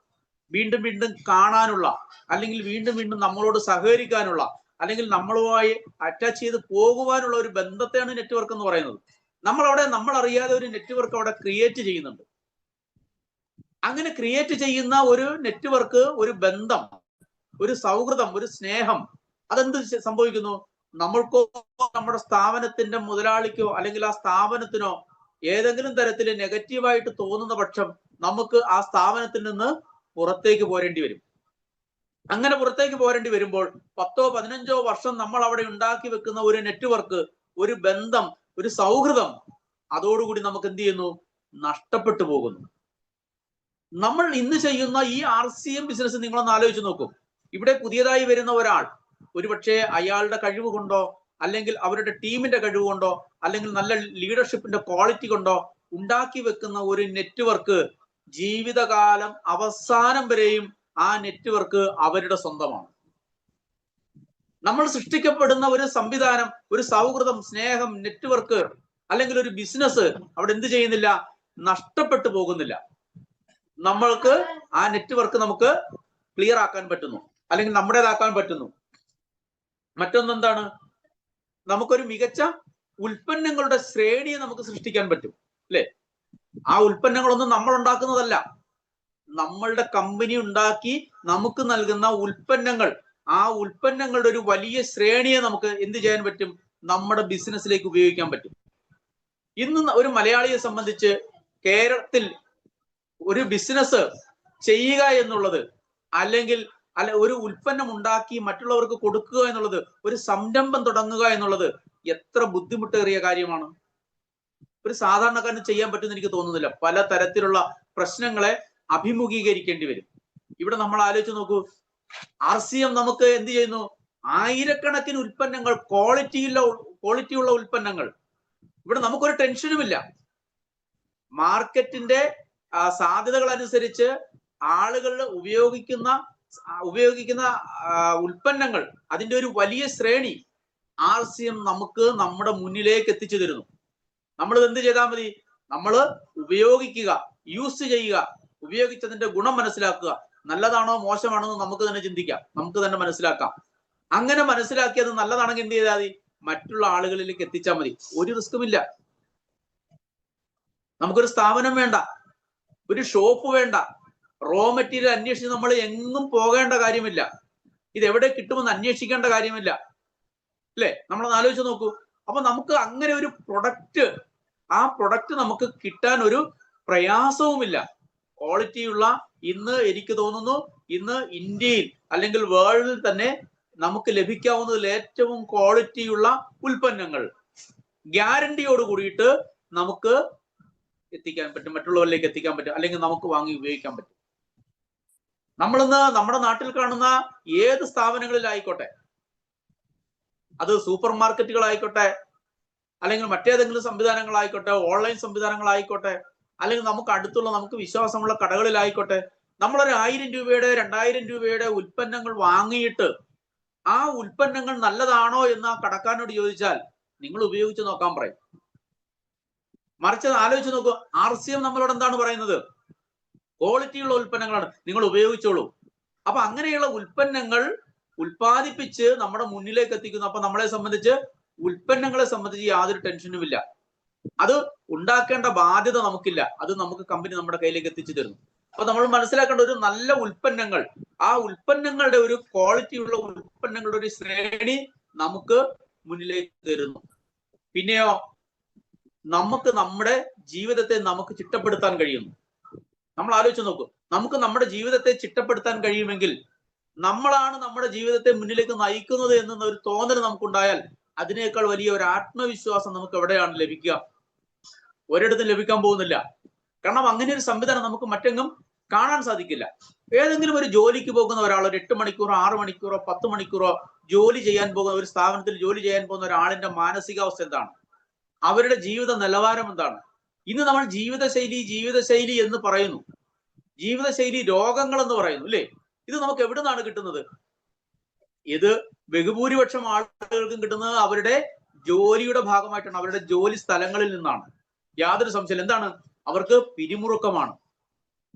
വീണ്ടും വീണ്ടും കാണാനുള്ള, അല്ലെങ്കിൽ വീണ്ടും വീണ്ടും നമ്മളോട് സഹകരിക്കാനുള്ള, അല്ലെങ്കിൽ നമ്മളുമായി അറ്റാച്ച് ചെയ്ത് പോകുവാനുള്ള ഒരു ബന്ധത്തെയാണ് നെറ്റ്വർക്ക് എന്ന് പറയുന്നത്. നമ്മൾ അറിയാതെ ഒരു നെറ്റ്വർക്ക് അവിടെ ക്രിയേറ്റ് ചെയ്യുന്നുണ്ട്. അങ്ങനെ ക്രിയേറ്റ് ചെയ്യുന്ന ഒരു നെറ്റ്വർക്ക്, ഒരു ബന്ധം, ഒരു സൗഹൃദം, ഒരു സ്നേഹം, അതെന്ത് സംഭവിക്കുന്നു? നമ്മൾക്കോ നമ്മുടെ സ്ഥാപനത്തിന്റെ മുതലാളിക്കോ അല്ലെങ്കിൽ ആ സ്ഥാപനത്തിനോ ഏതെങ്കിലും തരത്തിൽ നെഗറ്റീവായിട്ട് തോന്നുന്ന പക്ഷം നമുക്ക് ആ സ്ഥാപനത്തിൽ നിന്ന് പുറത്തേക്ക് പോരേണ്ടി വരും. അങ്ങനെ പുറത്തേക്ക് പോരേണ്ടി വരുമ്പോൾ 10 or 15 വർഷം നമ്മൾ അവിടെ ഉണ്ടാക്കി വെക്കുന്ന ഒരു നെറ്റ്വർക്ക്, ഒരു ബന്ധം, ഒരു സൗഹൃദം, അതോടുകൂടി നമുക്ക് എന്ത് ചെയ്യുന്നു? നഷ്ടപ്പെട്ടു പോകുന്നു. നമ്മൾ ഇന്ന് ചെയ്യുന്ന ഈ RCM ബിസിനസ് നിങ്ങളൊന്ന് ആലോചിച്ച് നോക്കൂ. ഇവിടെ പുതിയതായി വരുന്ന ഒരാൾ ഒരുപക്ഷെ അയാളുടെ കഴിവ് കൊണ്ടോ, അല്ലെങ്കിൽ അവരുടെ ടീമിന്റെ കഴിവ് കൊണ്ടോ, അല്ലെങ്കിൽ നല്ല ലീഡർഷിപ്പിന്റെ ക്വാളിറ്റി കൊണ്ടോ ഉണ്ടാക്കി വെക്കുന്ന ഒരു നെറ്റ്വർക്ക് ജീവിതകാലം അവസാനം വരെയും ആ നെറ്റ്വർക്ക് അവരുടെ സ്വന്തമാണ്. നമ്മൾ സൃഷ്ടിക്കപ്പെടുന്ന ഒരു സംവിധാനം, ഒരു സൗഹൃദം, സ്നേഹം, നെറ്റ്വർക്ക്, അല്ലെങ്കിൽ ഒരു ബിസിനസ് അവിടെ എന്ത് ചെയ്യുന്നില്ല? നഷ്ടപ്പെട്ടു പോകുന്നില്ല. നമ്മൾക്ക് ആ നെറ്റ്വർക്ക് നമുക്ക് ക്ലിയർ ആക്കാൻ പറ്റുന്നു, അല്ലെങ്കിൽ നമ്മുടേതാക്കാൻ പറ്റുന്നു. മറ്റൊന്നെന്താണ്? നമുക്കൊരു മികച്ച ഉൽപ്പന്നങ്ങളുടെ ശ്രേണിയെ നമുക്ക് സൃഷ്ടിക്കാൻ പറ്റും, അല്ലെ? ആ ഉൽപ്പന്നങ്ങളൊന്നും നമ്മൾ ഉണ്ടാക്കുന്നതല്ല. നമ്മളുടെ കമ്പനി ഉണ്ടാക്കി നമുക്ക് നൽകുന്ന ഉൽപ്പന്നങ്ങൾ, ആ ഉൽപ്പന്നങ്ങളുടെ ഒരു വലിയ ശ്രേണിയെ നമുക്ക് എന്ത് ചെയ്യാൻ പറ്റും? നമ്മുടെ ബിസിനസ്സിലേക്ക് ഉപയോഗിക്കാൻ പറ്റും. ഇന്ന് ഒരു മലയാളിയെ സംബന്ധിച്ച് കേരളത്തിൽ ഒരു ബിസിനസ് ചെയ്യുക എന്നുള്ളത്, അല്ലെങ്കിൽ ഒരു ഉൽപ്പന്നം ഉണ്ടാക്കി മറ്റുള്ളവർക്ക് കൊടുക്കുക എന്നുള്ളത്, ഒരു സംരംഭം തുടങ്ങുക എന്നുള്ളത് എത്ര ബുദ്ധിമുട്ടേറിയ കാര്യമാണ്. ഒരു സാധാരണക്കാരന് ചെയ്യാൻ പറ്റുമെന്ന് എനിക്ക് തോന്നുന്നില്ല. പല തരത്തിലുള്ള പ്രശ്നങ്ങളെ അഭിമുഖീകരിക്കേണ്ടി വരും. ഇവിടെ നമ്മൾ ആലോചിച്ച് നോക്കൂ, RCM നമുക്ക് എന്ത് ചെയ്യുന്നു? ആയിരക്കണക്കിന് ഉൽപ്പന്നങ്ങൾ, ക്വാളിറ്റിയുള്ള ഉൽപ്പന്നങ്ങൾ. ഇവിടെ നമുക്കൊരു ടെൻഷനുമില്ല. മാർക്കറ്റിന്റെ സാധ്യതകൾ അനുസരിച്ച് ആളുകൾ ഉപയോഗിക്കുന്ന ഉൽപ്പന്നങ്ങൾ, അതിന്റെ ഒരു വലിയ ശ്രേണി RCM നമുക്ക് നമ്മുടെ മുന്നിലേക്ക് എത്തിച്ചു തരുന്നു. നമ്മൾ എന്ത് ചെയ്താൽ മതി? നമ്മൾ ഉപയോഗിക്കുക, യൂസ് ചെയ്യുക, ഉപയോഗിച്ചതിന്റെ ഗുണം മനസ്സിലാക്കുക. നല്ലതാണോ മോശമാണോ എന്ന് നമുക്ക് തന്നെ ചിന്തിക്കാം, നമുക്ക് തന്നെ മനസ്സിലാക്കാം. അങ്ങനെ മനസ്സിലാക്കിയത് നല്ലതാണെങ്കിൽ എന്ത് ചെയ്താൽ മതി? മറ്റുള്ള ആളുകളിലേക്ക് എത്തിച്ചാൽ മതി. ഒരു റിസ്ക്കുമില്ല. നമുക്കൊരു സ്ഥാപനം വേണ്ട, ഒരു ഷോപ്പ് വേണ്ട, റോ മെറ്റീരിയൽ അന്വേഷിച്ച് നമ്മൾ എങ്ങും പോകേണ്ട കാര്യമില്ല, ഇത് എവിടെ കിട്ടുമെന്ന് അന്വേഷിക്കേണ്ട കാര്യമില്ല, അല്ലേ? നമ്മളൊന്ന് ആലോചിച്ച് നോക്കൂ. അപ്പൊ നമുക്ക് അങ്ങനെ ഒരു പ്രൊഡക്റ്റ്, ആ പ്രൊഡക്റ്റ് നമുക്ക് കിട്ടാൻ ഒരു പ്രയാസവുമില്ല. ക്വാളിറ്റിയുള്ള, ഇന്ന് എനിക്ക് തോന്നുന്നു ഇന്ന് ഇന്ത്യയിൽ അല്ലെങ്കിൽ വേൾഡിൽ തന്നെ നമുക്ക് ലഭിക്കാവുന്നതിൽ ഏറ്റവും ക്വാളിറ്റിയുള്ള ഉൽപ്പന്നങ്ങൾ ഗ്യാരണ്ടിയോട് കൂടിയിട്ട് നമുക്ക് എത്തിക്കാൻ പറ്റും, മറ്റുള്ളവരിലേക്ക് എത്തിക്കാൻ പറ്റും, അല്ലെങ്കിൽ നമുക്ക് വാങ്ങി ഉപയോഗിക്കാൻ പറ്റും. നമ്മളിന്ന് നമ്മുടെ നാട്ടിൽ കാണുന്ന ഏത് സ്ഥാപനങ്ങളിലായിക്കോട്ടെ, അത് സൂപ്പർ മാർക്കറ്റുകളായിക്കോട്ടെ, അല്ലെങ്കിൽ മറ്റേതെങ്കിലും സംവിധാനങ്ങളായിക്കോട്ടെ, ഓൺലൈൻ സംവിധാനങ്ങളായിക്കോട്ടെ, അല്ലെങ്കിൽ നമുക്ക് അടുത്തുള്ള നമുക്ക് വിശ്വാസമുള്ള കടകളിലായിക്കോട്ടെ, നമ്മളൊരു 1000 രൂപയുടെ 2000 രൂപയുടെ ഉൽപ്പന്നങ്ങൾ വാങ്ങിയിട്ട് ആ ഉൽപ്പന്നങ്ങൾ നല്ലതാണോ എന്ന് ആ കടക്കാരനോട് ചോദിച്ചാൽ നിങ്ങൾ ഉപയോഗിച്ച് നോക്കാൻ പറയും. മറിച്ച് ആലോചിച്ച് നോക്കൂ, RCM നമ്മളോട് എന്താണ് പറയുന്നത്? ക്വാളിറ്റിയുള്ള ഉൽപ്പന്നങ്ങളാണ്, നിങ്ങൾ ഉപയോഗിച്ചോളൂ. അപ്പൊ അങ്ങനെയുള്ള ഉൽപ്പന്നങ്ങൾ ഉൽപ്പാദിപ്പിച്ച് നമ്മുടെ മുന്നിലേക്ക് എത്തിക്കുന്നു. അപ്പൊ നമ്മളെ സംബന്ധിച്ച്, ഉൽപ്പന്നങ്ങളെ സംബന്ധിച്ച് യാതൊരു ടെൻഷനും ഇല്ല. അത് ഉണ്ടാക്കേണ്ട ബാധ്യത നമുക്കില്ല, അത് നമുക്ക് കമ്പനി നമ്മുടെ കയ്യിലേക്ക് എത്തിച്ചു തരുന്നു. അപ്പൊ നമ്മൾ മനസ്സിലാക്കേണ്ട, ഒരു നല്ല ഉൽപ്പന്നങ്ങൾ, ആ ഉൽപ്പന്നങ്ങളുടെ ഒരു ക്വാളിറ്റിയുള്ള ഉൽപ്പന്നങ്ങളുടെ ഒരു ശ്രേണി നമുക്ക് മുന്നിലേക്ക് തരുന്നു. പിന്നെയോ നമുക്ക് നമ്മുടെ ജീവിതത്തെ നമുക്ക് ചിട്ടപ്പെടുത്താൻ കഴിയുന്നു. നമ്മൾ ആലോചിച്ച് നോക്കൂ, നമുക്ക് നമ്മുടെ ജീവിതത്തെ ചിട്ടപ്പെടുത്താൻ കഴിയുമെങ്കിൽ, നമ്മളാണ് നമ്മുടെ ജീവിതത്തെ മുന്നിലേക്ക് നയിക്കുന്നത് എന്ന ഒരു തോന്നൽ നമുക്കുണ്ടായാൽ, അതിനേക്കാൾ വലിയ ഒരു ആത്മവിശ്വാസം നമുക്ക് എവിടെയാണ് ലഭിക്കുക? ഒരിടത്തും ലഭിക്കാൻ പോകുന്നില്ല. കാരണം അങ്ങനെ ഒരു സംവിധാനം നമുക്ക് മറ്റെങ്ങും കാണാൻ സാധിക്കില്ല. ഏതെങ്കിലും ഒരു ജോലിക്ക് പോകുന്ന ഒരാൾ, ഒരു 8 മണിക്കൂറോ 6 മണിക്കൂറോ 10 മണിക്കൂറോ ജോലി ചെയ്യാൻ പോകുന്ന, ഒരു സ്ഥാപനത്തിൽ ജോലി ചെയ്യാൻ പോകുന്ന ഒരാളിന്റെ മാനസികാവസ്ഥ എന്താണ്? അവരുടെ ജീവിത നിലവാരം എന്താണ്? ഇന്ന് നമ്മൾ ജീവിതശൈലി എന്ന് പറയുന്നു, ജീവിതശൈലി രോഗങ്ങൾ എന്ന് പറയുന്നു, അല്ലേ? ഇത് നമുക്ക് എവിടെ നിന്നാണ് കിട്ടുന്നത്? ഇത് ബഹുഭൂരിപക്ഷം ആളുകൾക്കും കിട്ടുന്നത് അവരുടെ ജോലിയുടെ ഭാഗമായിട്ടാണ്, അവരുടെ ജോലി സ്ഥലങ്ങളിൽ നിന്നാണ്. യാതൊരു സംശയം. എന്താണ്? അവർക്ക് പിരിമുറുക്കമാണ്.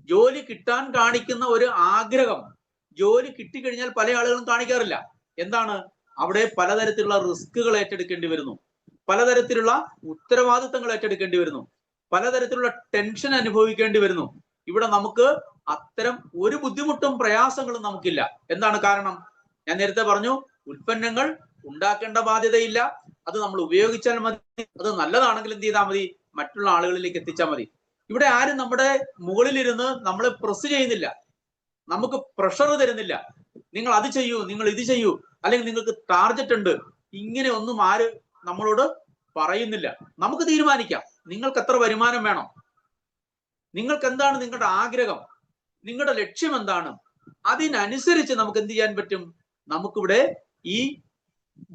ജോലി കിട്ടാൻ കാണിക്കുന്ന ഒരു ആഗ്രഹം ജോലി കിട്ടിക്കഴിഞ്ഞാൽ പല ആളുകളും കാണിക്കാറില്ല. എന്താണ്? അവിടെ പലതരത്തിലുള്ള റിസ്കുകൾ ഏറ്റെടുക്കേണ്ടി വരുന്നു, പലതരത്തിലുള്ള ഉത്തരവാദിത്തങ്ങൾ ഏറ്റെടുക്കേണ്ടി വരുന്നു, പലതരത്തിലുള്ള ടെൻഷൻ അനുഭവിക്കേണ്ടി വരുന്നു. ഇവിടെ നമുക്ക് അത്തരം ഒരു ബുദ്ധിമുട്ടും പ്രയാസങ്ങളും നമുക്കില്ല. എന്താണ് കാരണം? ഞാൻ നേരത്തെ പറഞ്ഞു, ഉൽപ്പന്നങ്ങൾ ഉണ്ടാക്കേണ്ട ബാധ്യതയില്ല, അത് നമ്മൾ ഉപയോഗിച്ചാൽ മതി, അത് നല്ലതാണെങ്കിൽ എന്ത് ചെയ്താൽ മതി? മറ്റുള്ള ആളുകളിലേക്ക് എത്തിച്ചാൽ മതി. ഇവിടെ ആരും നമ്മുടെ മുകളിലിരുന്ന് നമ്മളെ പ്രസ് ചെയ്യുന്നില്ല, നമുക്ക് പ്രഷർ തരുന്നില്ല. നിങ്ങൾ അത് ചെയ്യൂ, നിങ്ങൾ ഇത് ചെയ്യൂ, അല്ലെങ്കിൽ നിങ്ങൾക്ക് ടാർഗറ്റ് ഉണ്ട്, ഇങ്ങനെ ഒന്നും ആര് നമ്മളോട് പറയുന്നില്ല. നമുക്ക് തീരുമാനിക്കാം, നിങ്ങൾക്ക് എത്ര വരുമാനം വേണം, നിങ്ങൾക്ക് എന്താണ് നിങ്ങളുടെ ആഗ്രഹം, നിങ്ങളുടെ ലക്ഷ്യം എന്താണ്, അതിനനുസരിച്ച് നമുക്ക് എന്ത് ചെയ്യാൻ പറ്റും? നമുക്കിവിടെ ഈ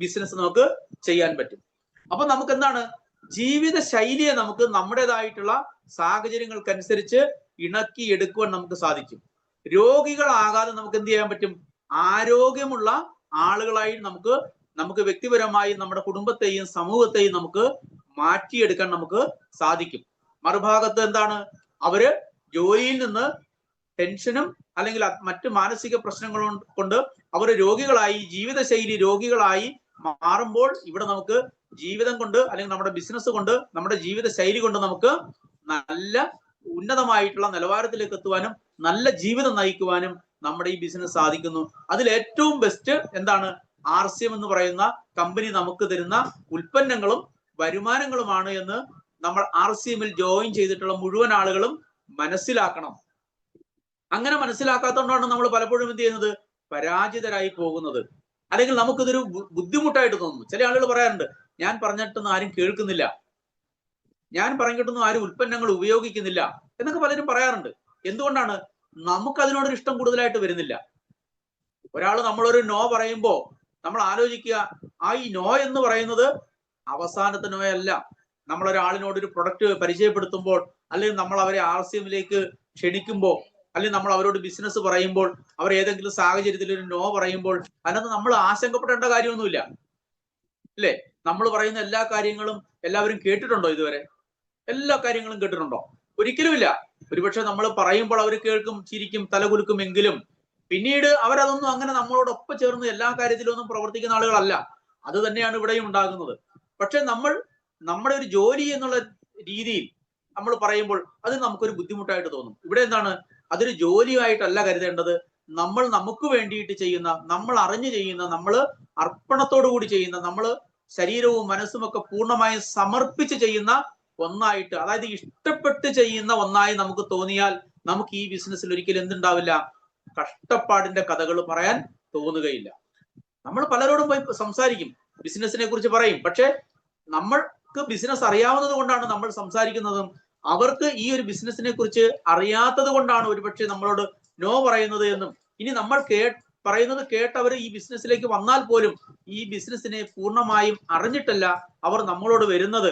ബിസിനസ് നമുക്ക് ചെയ്യാൻ പറ്റും. അപ്പൊ നമുക്ക് എന്താണ്? ജീവിത ശൈലിയെ നമുക്ക് നമ്മുടേതായിട്ടുള്ള സാഹചര്യങ്ങൾക്കനുസരിച്ച് ഇണക്കി എടുക്കുവാൻ നമുക്ക് സാധിക്കും. രോഗികളാകാതെ നമുക്ക് എന്ത് ചെയ്യാൻ പറ്റും? ആരോഗ്യമുള്ള ആളുകളായി നമുക്ക് വ്യക്തിപരമായി നമ്മുടെ കുടുംബത്തെയും സമൂഹത്തെയും നമുക്ക് മാറ്റിയെടുക്കാൻ നമുക്ക് സാധിക്കും. മറുഭാഗത്ത് എന്താണ്? അവര് ജോലിയിൽ നിന്ന് ടെൻഷനും അല്ലെങ്കിൽ മറ്റു മാനസിക പ്രശ്നങ്ങളും കൊണ്ട് അവർ രോഗികളായി, ജീവിതശൈലി രോഗികളായി മാറുമ്പോൾ, ഇവിടെ നമുക്ക് ജീവിതം കൊണ്ട് അല്ലെങ്കിൽ നമ്മുടെ ബിസിനസ് കൊണ്ട്, നമ്മുടെ ജീവിത ശൈലി കൊണ്ട് നമുക്ക് നല്ല ഉന്നതമായിട്ടുള്ള നിലവാരത്തിലേക്ക് എത്തുവാനും നല്ല ജീവിതം നയിക്കുവാനും നമ്മുടെ ഈ ബിസിനസ് സാധിക്കുന്നു. അതിൽ ഏറ്റവും ബെസ്റ്റ് എന്താണ്? RCM എന്ന് പറയുന്ന കമ്പനി നമുക്ക് തരുന്ന ഉൽപ്പന്നങ്ങളും വരുമാനങ്ങളുമാണ് എന്ന് നമ്മൾ RCMൽ ജോയിൻ ചെയ്തിട്ടുള്ള മുഴുവൻ ആളുകളും മനസ്സിലാക്കണം. അങ്ങനെ മനസ്സിലാക്കാത്തതുകൊണ്ടാണ് നമ്മൾ പലപ്പോഴും എന്ത് ചെയ്യുന്നത്? പരാജിതരായി പോകുന്നത്, അല്ലെങ്കിൽ നമുക്കിതൊരു ബുദ്ധിമുട്ടായിട്ട് തോന്നുന്നു. ചില ആളുകൾ പറയാറുണ്ട്, ഞാൻ പറഞ്ഞിട്ടൊന്നും ആരും കേൾക്കുന്നില്ല, ഞാൻ പറഞ്ഞിട്ടൊന്നും ആരും ഉൽപ്പന്നങ്ങൾ ഉപയോഗിക്കുന്നില്ല എന്നൊക്കെ പലരും പറയാറുണ്ട്. എന്തുകൊണ്ടാണ്? നമുക്ക് അതിനോടൊരു ഇഷ്ടം കൂടുതലായിട്ട് വരുന്നില്ല. ഒരാൾ നമ്മളൊരു നോ പറയുമ്പോൾ നമ്മൾ ആലോചിക്കുക, ആ ഈ നോ എന്ന് പറയുന്നത് അവസാനത്തെ നോ അല്ല. നമ്മൾ ഒരാളിനോട് ഒരു പ്രൊഡക്റ്റ് പരിചയപ്പെടുത്തുമ്പോൾ, അല്ലെങ്കിൽ നമ്മൾ അവരെ RCMലേക്ക് ക്ഷണിക്കുമ്പോൾ, അല്ലെങ്കിൽ നമ്മൾ അവരോട് ബിസിനസ് പറയുമ്പോൾ, അവർ ഏതെങ്കിലും സാഹചര്യത്തിൽ ഒരു നോ പറയുമ്പോൾ അതിനകത്ത് നമ്മൾ ആശങ്കപ്പെടേണ്ട കാര്യമൊന്നുമില്ല, അല്ലേ? നമ്മൾ പറയുന്ന എല്ലാ കാര്യങ്ങളും എല്ലാവരും കേട്ടിട്ടുണ്ടോ ഇതുവരെ? എല്ലാ കാര്യങ്ങളും കേട്ടിട്ടുണ്ടോ? ഒരിക്കലുമില്ല. ഒരുപക്ഷെ നമ്മൾ പറയുമ്പോൾ അവർ കേൾക്കും, ചിരിക്കും, തലകുലുക്കും. എങ്കിലും പിന്നീട് അവരതൊന്നും അങ്ങനെ നമ്മളോടൊപ്പം ചേർന്ന് എല്ലാ കാര്യത്തിലും ഒന്നും പ്രവർത്തിക്കുന്ന ആളുകളല്ല. അത് തന്നെയാണ് ഇവിടെയും ഉണ്ടാകുന്നത്. പക്ഷെ നമ്മൾ നമ്മുടെ ഒരു ജോലി എന്നുള്ള രീതിയിൽ നമ്മൾ പറയുമ്പോൾ അത് നമുക്കൊരു ബുദ്ധിമുട്ടായിട്ട് തോന്നും. ഇവിടെ എന്താണ്? അതൊരു ജോലിയായിട്ടല്ല കരുതേണ്ടത്. നമ്മൾ നമുക്ക് വേണ്ടിയിട്ട് ചെയ്യുന്ന, നമ്മൾ അറിഞ്ഞു ചെയ്യുന്ന, നമ്മൾ അർപ്പണത്തോടു കൂടി ചെയ്യുന്ന, നമ്മൾ ശരീരവും മനസ്സും ഒക്കെ പൂർണ്ണമായും സമർപ്പിച്ച് ചെയ്യുന്ന ഒന്നായിട്ട്, അതായത് ഇഷ്ടപ്പെട്ട് ചെയ്യുന്ന ഒന്നായി നമുക്ക് തോന്നിയാൽ നമുക്ക് ഈ ബിസിനസ്സിൽ ഒരിക്കലും എന്തുണ്ടാവില്ല? കഷ്ടപ്പാടിന്റെ കഥകൾ പറയാൻ തോന്നുകയില്ല. നമ്മൾ പലരോടും പോയി സംസാരിക്കും, ബിസിനസിനെ കുറിച്ച് പറയും. പക്ഷെ നമ്മൾക്ക് ബിസിനസ് അറിയാവുന്നത് കൊണ്ടാണ് നമ്മൾ സംസാരിക്കുന്നതും അവർക്ക് ഈ ഒരു ബിസിനസിനെ കുറിച്ച് അറിയാത്തത് കൊണ്ടാണ് ഒരുപക്ഷെ നമ്മളോട് നോ പറയുന്നത് എന്നും, ഇനി നമ്മൾ പറയുന്നത് കേട്ടവർ ഈ ബിസിനസ്സിലേക്ക് വന്നാൽ പോലും ഈ ബിസിനസിനെ പൂർണ്ണമായും അറിഞ്ഞിട്ടല്ല അവർ നമ്മളോട് വരുന്നത്.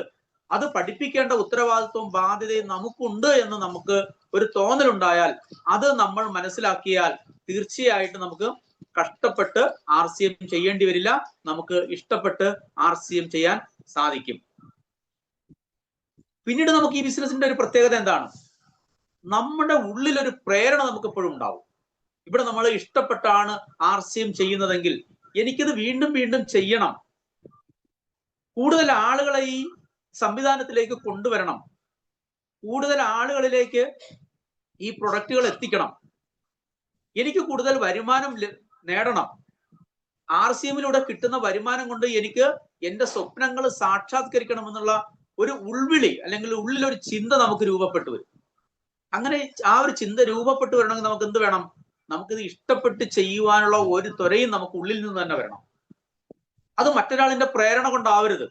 അത് പഠിപ്പിക്കേണ്ട ഉത്തരവാദിത്വവും ബാധ്യതയും നമുക്കുണ്ട് എന്ന് നമുക്ക് ഒരു തോന്നലുണ്ടായാൽ, അത് നമ്മൾ മനസ്സിലാക്കിയാൽ തീർച്ചയായിട്ടും നമുക്ക് കഷ്ടപ്പെട്ട് RCM ചെയ്യേണ്ടി വരില്ല. നമുക്ക് ഇഷ്ടപ്പെട്ട് RCM ചെയ്യാൻ സാധിക്കും. പിന്നീട് നമുക്ക് ഈ ബിസിനസിന്റെ ഒരു പ്രത്യേകത എന്താണ്? നമ്മുടെ ഉള്ളിലൊരു പ്രേരണ നമുക്ക് എപ്പോഴും ഉണ്ടാവും. ഇവിടെ നമ്മൾ ഇഷ്ടപ്പെട്ടാണ് RCM ചെയ്യുന്നതെങ്കിൽ എനിക്കിത് വീണ്ടും വീണ്ടും ചെയ്യണം, കൂടുതൽ ആളുകളെ ഈ സംവിധാനത്തിലേക്ക് കൊണ്ടുവരണം, കൂടുതൽ ആളുകളിലേക്ക് ഈ പ്രൊഡക്റ്റുകൾ എത്തിക്കണം, എനിക്ക് കൂടുതൽ വരുമാനം നേടണം, RCMലൂടെ കിട്ടുന്ന വരുമാനം കൊണ്ട് എനിക്ക് എന്റെ സ്വപ്നങ്ങൾ സാക്ഷാത്കരിക്കണം എന്നുള്ള ഒരു ഉൾവിളി അല്ലെങ്കിൽ ഉള്ളിലൊരു ചിന്ത നമുക്ക് രൂപപ്പെട്ടു വരും. അങ്ങനെ ആ ഒരു ചിന്ത രൂപപ്പെട്ടു വരണമെങ്കിൽ നമുക്ക് എന്ത് വേണം? നമുക്കിത് ഇഷ്ടപ്പെട്ട് ചെയ്യുവാനുള്ള ഒരു ത്വരയും നമുക്ക് ഉള്ളിൽ നിന്ന് തന്നെ വരണം. അത് മറ്റൊരാളിന്റെ പ്രേരണ കൊണ്ടാവരുത്.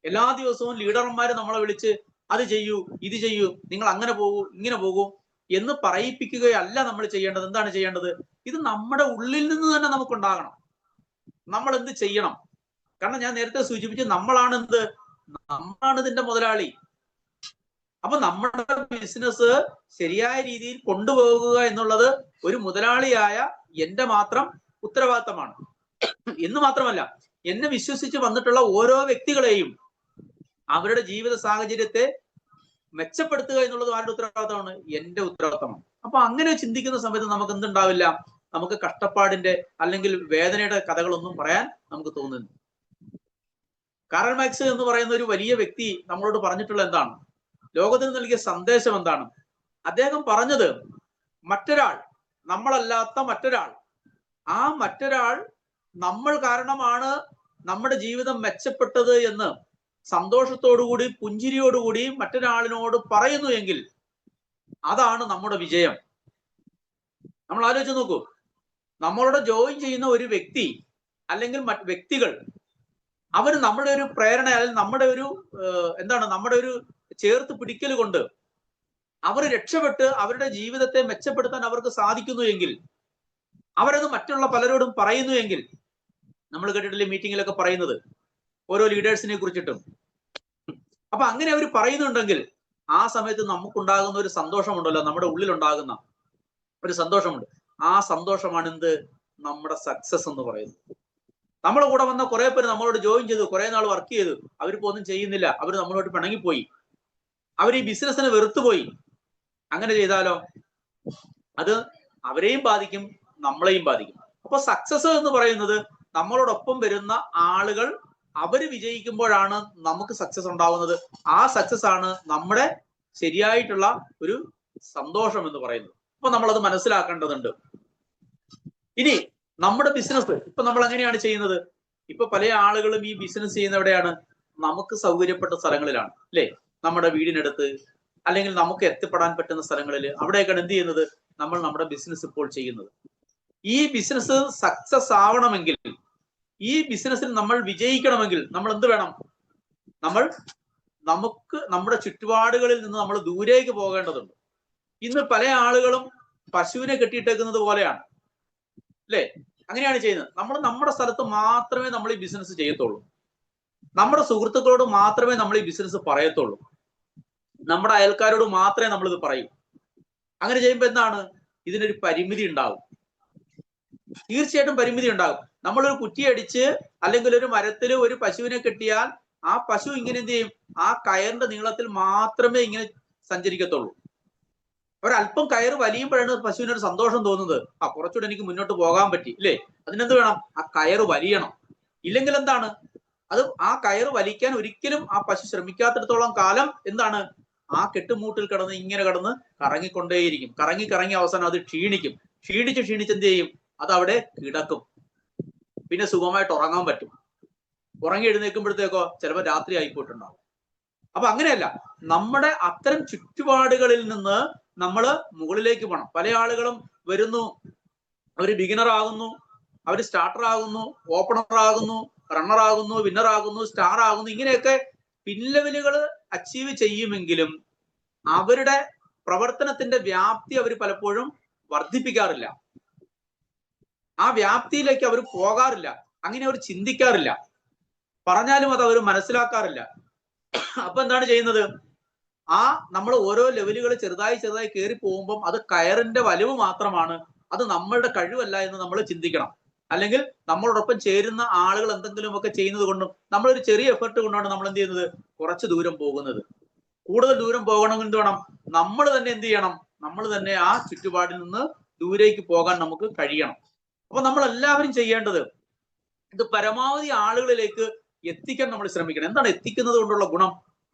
എല്ലാ ദിവസവും ലീഡർമാര് നമ്മളെ വിളിച്ച് അത് ചെയ്യൂ, ഇത് ചെയ്യൂ, നിങ്ങൾ അങ്ങനെ പോകൂ, ഇങ്ങനെ പോകൂ എന്ന് പറയിപ്പിക്കുകയല്ല നമ്മൾ ചെയ്യേണ്ടത്. എന്താണ് ചെയ്യേണ്ടത്? ഇത് നമ്മുടെ ഉള്ളിൽ നിന്ന് തന്നെ നമുക്കുണ്ടാകണം. നമ്മൾ എന്ത് ചെയ്യണം? കാരണം ഞാൻ നേരത്തെ സൂചിപ്പിച്ചു, നമ്മളാണ് ഇതിന്റെ മുതലാളി. അപ്പൊ നമ്മുടെ ബിസിനസ് ശരിയായ രീതിയിൽ കൊണ്ടുപോകുക എന്നുള്ളത് ഒരു മുതലാളിയായ എന്റെ മാത്രം ഉത്തരവാദിത്തമാണ്. എന്ന് മാത്രമല്ല, എന്നെ വിശ്വസിച്ച് വന്നിട്ടുള്ള ഓരോ വ്യക്തികളെയും അവരുടെ ജീവിത സാഹചര്യത്തെ മെച്ചപ്പെടുത്തുക എന്നുള്ളത് ആരുടെ ഉത്തരവാദിത്തമാണ്? എന്റെ ഉത്തരവാദിത്തമാണ്. അപ്പൊ അങ്ങനെ ചിന്തിക്കുന്ന സമയത്ത് നമുക്ക് എന്തുണ്ടാവില്ല? നമുക്ക് കഷ്ടപ്പാടിന്റെ അല്ലെങ്കിൽ വേദനയുടെ കഥകളൊന്നും പറയാൻ നമുക്ക് തോന്നുന്നു. കാറൽ മാർക്സ് എന്ന് പറയുന്ന ഒരു വലിയ വ്യക്തി നമ്മളോട് പറഞ്ഞിട്ടുള്ള എന്താണ്? ലോകത്തിന് നൽകിയ സന്ദേശം എന്താണ്? അദ്ദേഹം പറഞ്ഞത്, മറ്റൊരാൾ, നമ്മളല്ലാത്ത മറ്റൊരാൾ, ആ മറ്റൊരാൾ നമ്മൾ കാരണമാണ് നമ്മുടെ ജീവിതം മെച്ചപ്പെട്ടത് എന്ന് സന്തോഷത്തോടുകൂടി പുഞ്ചിരിയോടുകൂടി മറ്റൊരാളിനോട് പറയുന്നു എങ്കിൽ അതാണ് നമ്മുടെ വിജയം. നമ്മൾ ആലോചിച്ച് നോക്കൂ, നമ്മളോട് ജോയിൻ ചെയ്യുന്ന ഒരു വ്യക്തി അല്ലെങ്കിൽ വ്യക്തികൾ, അവർ നമ്മുടെ ഒരു പ്രേരണ അല്ലെങ്കിൽ നമ്മുടെ ഒരു നമ്മുടെ ഒരു ചേർത്ത് പിടിക്കൽ കൊണ്ട് അവർ രക്ഷപ്പെട്ട് അവരുടെ ജീവിതത്തെ മെച്ചപ്പെടുത്താൻ അവർക്ക് സാധിക്കുന്നു എങ്കിൽ, അവരത് മറ്റുള്ള പലരോടും പറയുന്നു എങ്കിൽ, നമ്മൾ കേട്ടിട്ടില്ലേ മീറ്റിങ്ങിലൊക്കെ പറയുന്നത് ഓരോ ലീഡേഴ്സിനെ കുറിച്ചിട്ടും. അപ്പൊ അങ്ങനെ അവർ പറയുന്നുണ്ടെങ്കിൽ ആ സമയത്ത് നമുക്കുണ്ടാകുന്ന ഒരു സന്തോഷമുണ്ടല്ലോ, നമ്മുടെ ഉള്ളിലുണ്ടാകുന്ന ഒരു സന്തോഷമുണ്ട്. ആ സന്തോഷമാണ് എന്ത്? നമ്മുടെ സക്സസ് എന്ന് പറയുന്നത്. നമ്മളെ കൂടെ വന്ന കുറെ പേര് നമ്മളോട് ജോയിൻ ചെയ്തു, കുറെ നാൾ വർക്ക് ചെയ്തു, അവരിപ്പോ ഒന്നും ചെയ്യുന്നില്ല, അവർ നമ്മളോട് പിണങ്ങിപ്പോയി, അവർ ഈ ബിസിനസ്സിനെ വെറുത്തുപോയി. അങ്ങനെ ചെയ്താലോ അത് അവരെയും ബാധിക്കും, നമ്മളെയും ബാധിക്കും. അപ്പൊ സക്സസ് എന്ന് പറയുന്നത് നമ്മളോടൊപ്പം വരുന്ന ആളുകൾ അവര് വിജയിക്കുമ്പോഴാണ് നമുക്ക് സക്സസ് ഉണ്ടാവുന്നത്. ആ സക്സസ് ആണ് നമ്മുടെ ശരിയായിട്ടുള്ള ഒരു സന്തോഷം എന്ന് പറയുന്നത്. അപ്പൊ നമ്മളത് മനസ്സിലാക്കേണ്ടതുണ്ട്. ഇനി നമ്മുടെ ബിസിനസ് ഇപ്പൊ നമ്മൾ എങ്ങനെയാണ് ചെയ്യുന്നത്? ഇപ്പൊ പല ആളുകളും ഈ ബിസിനസ് ചെയ്യുന്ന എവിടെയാണ്? നമുക്ക് സൗകര്യപ്പെട്ട സ്ഥലങ്ങളിലാണ്, അല്ലെ? നമ്മുടെ വീടിനടുത്ത് അല്ലെങ്കിൽ നമുക്ക് എത്തിപ്പെടാൻ പറ്റുന്ന സ്ഥലങ്ങളിൽ, അവിടെയൊക്കെയാണ് എന്ത് ചെയ്യുന്നത്? നമ്മൾ നമ്മുടെ ബിസിനസ് ഇപ്പോൾ ചെയ്യുന്നത്. ഈ ബിസിനസ് സക്സസ് ആവണമെങ്കിൽ, ഈ ബിസിനസ്സിൽ നമ്മൾ വിജയിക്കണമെങ്കിൽ നമ്മൾ എന്ത് വേണം? നമുക്ക് നമ്മുടെ ചുറ്റുപാടുകളിൽ നിന്ന് നമ്മൾ ദൂരേക്ക് പോകേണ്ടതുണ്ട്. ഇന്ന് പല ആളുകളും പശുവിനെ കെട്ടിയിട്ടേക്കുന്നത് പോലെയാണ്, അല്ലെ? അങ്ങനെയാണ് ചെയ്യുന്നത്. നമ്മൾ നമ്മുടെ സ്ഥലത്ത് മാത്രമേ നമ്മൾ ഈ ബിസിനസ് ചെയ്യത്തുള്ളൂ. നമ്മുടെ സുഹൃത്തുക്കളോട് മാത്രമേ നമ്മൾ ഈ ബിസിനസ് പറയത്തുള്ളൂ. നമ്മുടെ അയൽക്കാരോട് മാത്രമേ നമ്മൾ ഇത് പറയൂ. അങ്ങനെ ചെയ്യുമ്പോൾ എന്താണ്, ഇതിനൊരു പരിമിതി ഉണ്ടാകും. തീർച്ചയായിട്ടും പരിമിതി ഉണ്ടാകും. നമ്മളൊരു കുറ്റിയടിച്ച് അല്ലെങ്കിൽ ഒരു മരത്തിൽ ഒരു പശുവിനെ കെട്ടിയാൽ ആ പശു ഇങ്ങനെ എന്ത് ചെയ്യും, ആ കയറിന്റെ നീളത്തിൽ മാത്രമേ ഇങ്ങനെ സഞ്ചരിക്കത്തുള്ളൂ. ഒരല്പം കയറ് വലിയുമ്പോഴാണ് പശുവിനൊരു സന്തോഷം തോന്നുന്നത്. ആ കുറച്ചുകൂടെ എനിക്ക് മുന്നോട്ട് പോകാൻ പറ്റി ഇല്ലേ. അതിനെന്ത് വേണം, ആ കയറ് വലിയണം. ഇല്ലെങ്കിൽ എന്താണ്, അത് ആ കയറ് വലിക്കാൻ ഒരിക്കലും ആ പശു ശ്രമിക്കാത്തിടത്തോളം കാലം എന്താണ്, ആ കെട്ടുമൂട്ടിൽ കിടന്ന് ഇങ്ങനെ കിടന്ന് കറങ്ങിക്കൊണ്ടേയിരിക്കും. കറങ്ങി കറങ്ങി അവസാനം അത് ക്ഷീണിക്കും. ക്ഷീണിച്ച് എന്ത് ചെയ്യും, അത് അവിടെ കിടക്കും. പിന്നെ സുഖമായിട്ട് ഉറങ്ങാൻ പറ്റും. ഉറങ്ങി എഴുന്നേൽക്കുമ്പോഴത്തേക്കോ ചിലപ്പോൾ രാത്രി ആയിപ്പോയിട്ടുണ്ടാവും. അപ്പൊ അങ്ങനെയല്ല, നമ്മുടെ അത്തരം ചുറ്റുപാടുകളിൽ നിന്ന് നമ്മൾ മുകളിലേക്ക് പോകണം. പല ആളുകളും വരുന്നു, അവർ ബിഗിനർ ആകുന്നു, അവർ സ്റ്റാർട്ടർ ആകുന്നു, ഓപ്പണർ ആകുന്നു, റണ്ണർ ആകുന്നു, വിന്നർ ആകുന്നു, സ്റ്റാർ ആകുന്നു. ഇങ്ങനെയൊക്കെ പിൻ ലെവലുകൾ അച്ചീവ് ചെയ്യുമെങ്കിലും അവരുടെ പ്രവർത്തനത്തിന്റെ വ്യാപ്തി അവർ പലപ്പോഴും വർദ്ധിപ്പിക്കാറില്ല. ആ വ്യാപ്തിയിലേക്ക് അവർ പോകാറില്ല. അങ്ങനെ അവർ ചിന്തിക്കാറില്ല. പറഞ്ഞാലും അത് അവർ മനസ്സിലാക്കാറില്ല. അപ്പൊ എന്താണ് ചെയ്യുന്നത്, ആ നമ്മൾ ഓരോ ലെവലുകൾ ചെറുതായി കയറി പോകുമ്പം അത് കയറിന്റെ വലിവ് മാത്രമാണ്, അത് നമ്മളുടെ കഴിവല്ല എന്ന് നമ്മൾ ചിന്തിക്കണം. അല്ലെങ്കിൽ നമ്മളോടൊപ്പം ചേരുന്ന ആളുകൾ എന്തെങ്കിലുമൊക്കെ ചെയ്യുന്നത് കൊണ്ടും നമ്മളൊരു ചെറിയ എഫർട്ട് കൊണ്ടാണ് നമ്മൾ എന്ത് ചെയ്യുന്നത്, കുറച്ച് ദൂരം പോകുന്നത്. കൂടുതൽ ദൂരം പോകണമെങ്കിൽ എന്ത് വേണം, നമ്മൾ തന്നെ എന്ത് ചെയ്യണം, നമ്മൾ തന്നെ ആ ചുറ്റുപാടിൽ നിന്ന് ദൂരേക്ക് പോകാൻ നമുക്ക് കഴിയണം. അപ്പൊ നമ്മൾ എല്ലാവരും ചെയ്യേണ്ടത് ഇത് പരമാവധി ആളുകളിലേക്ക് എത്തിക്കാൻ നമ്മൾ ശ്രമിക്കണം. എന്താണ് എത്തിക്കുന്നത് കൊണ്ടുള്ള ഗുണം,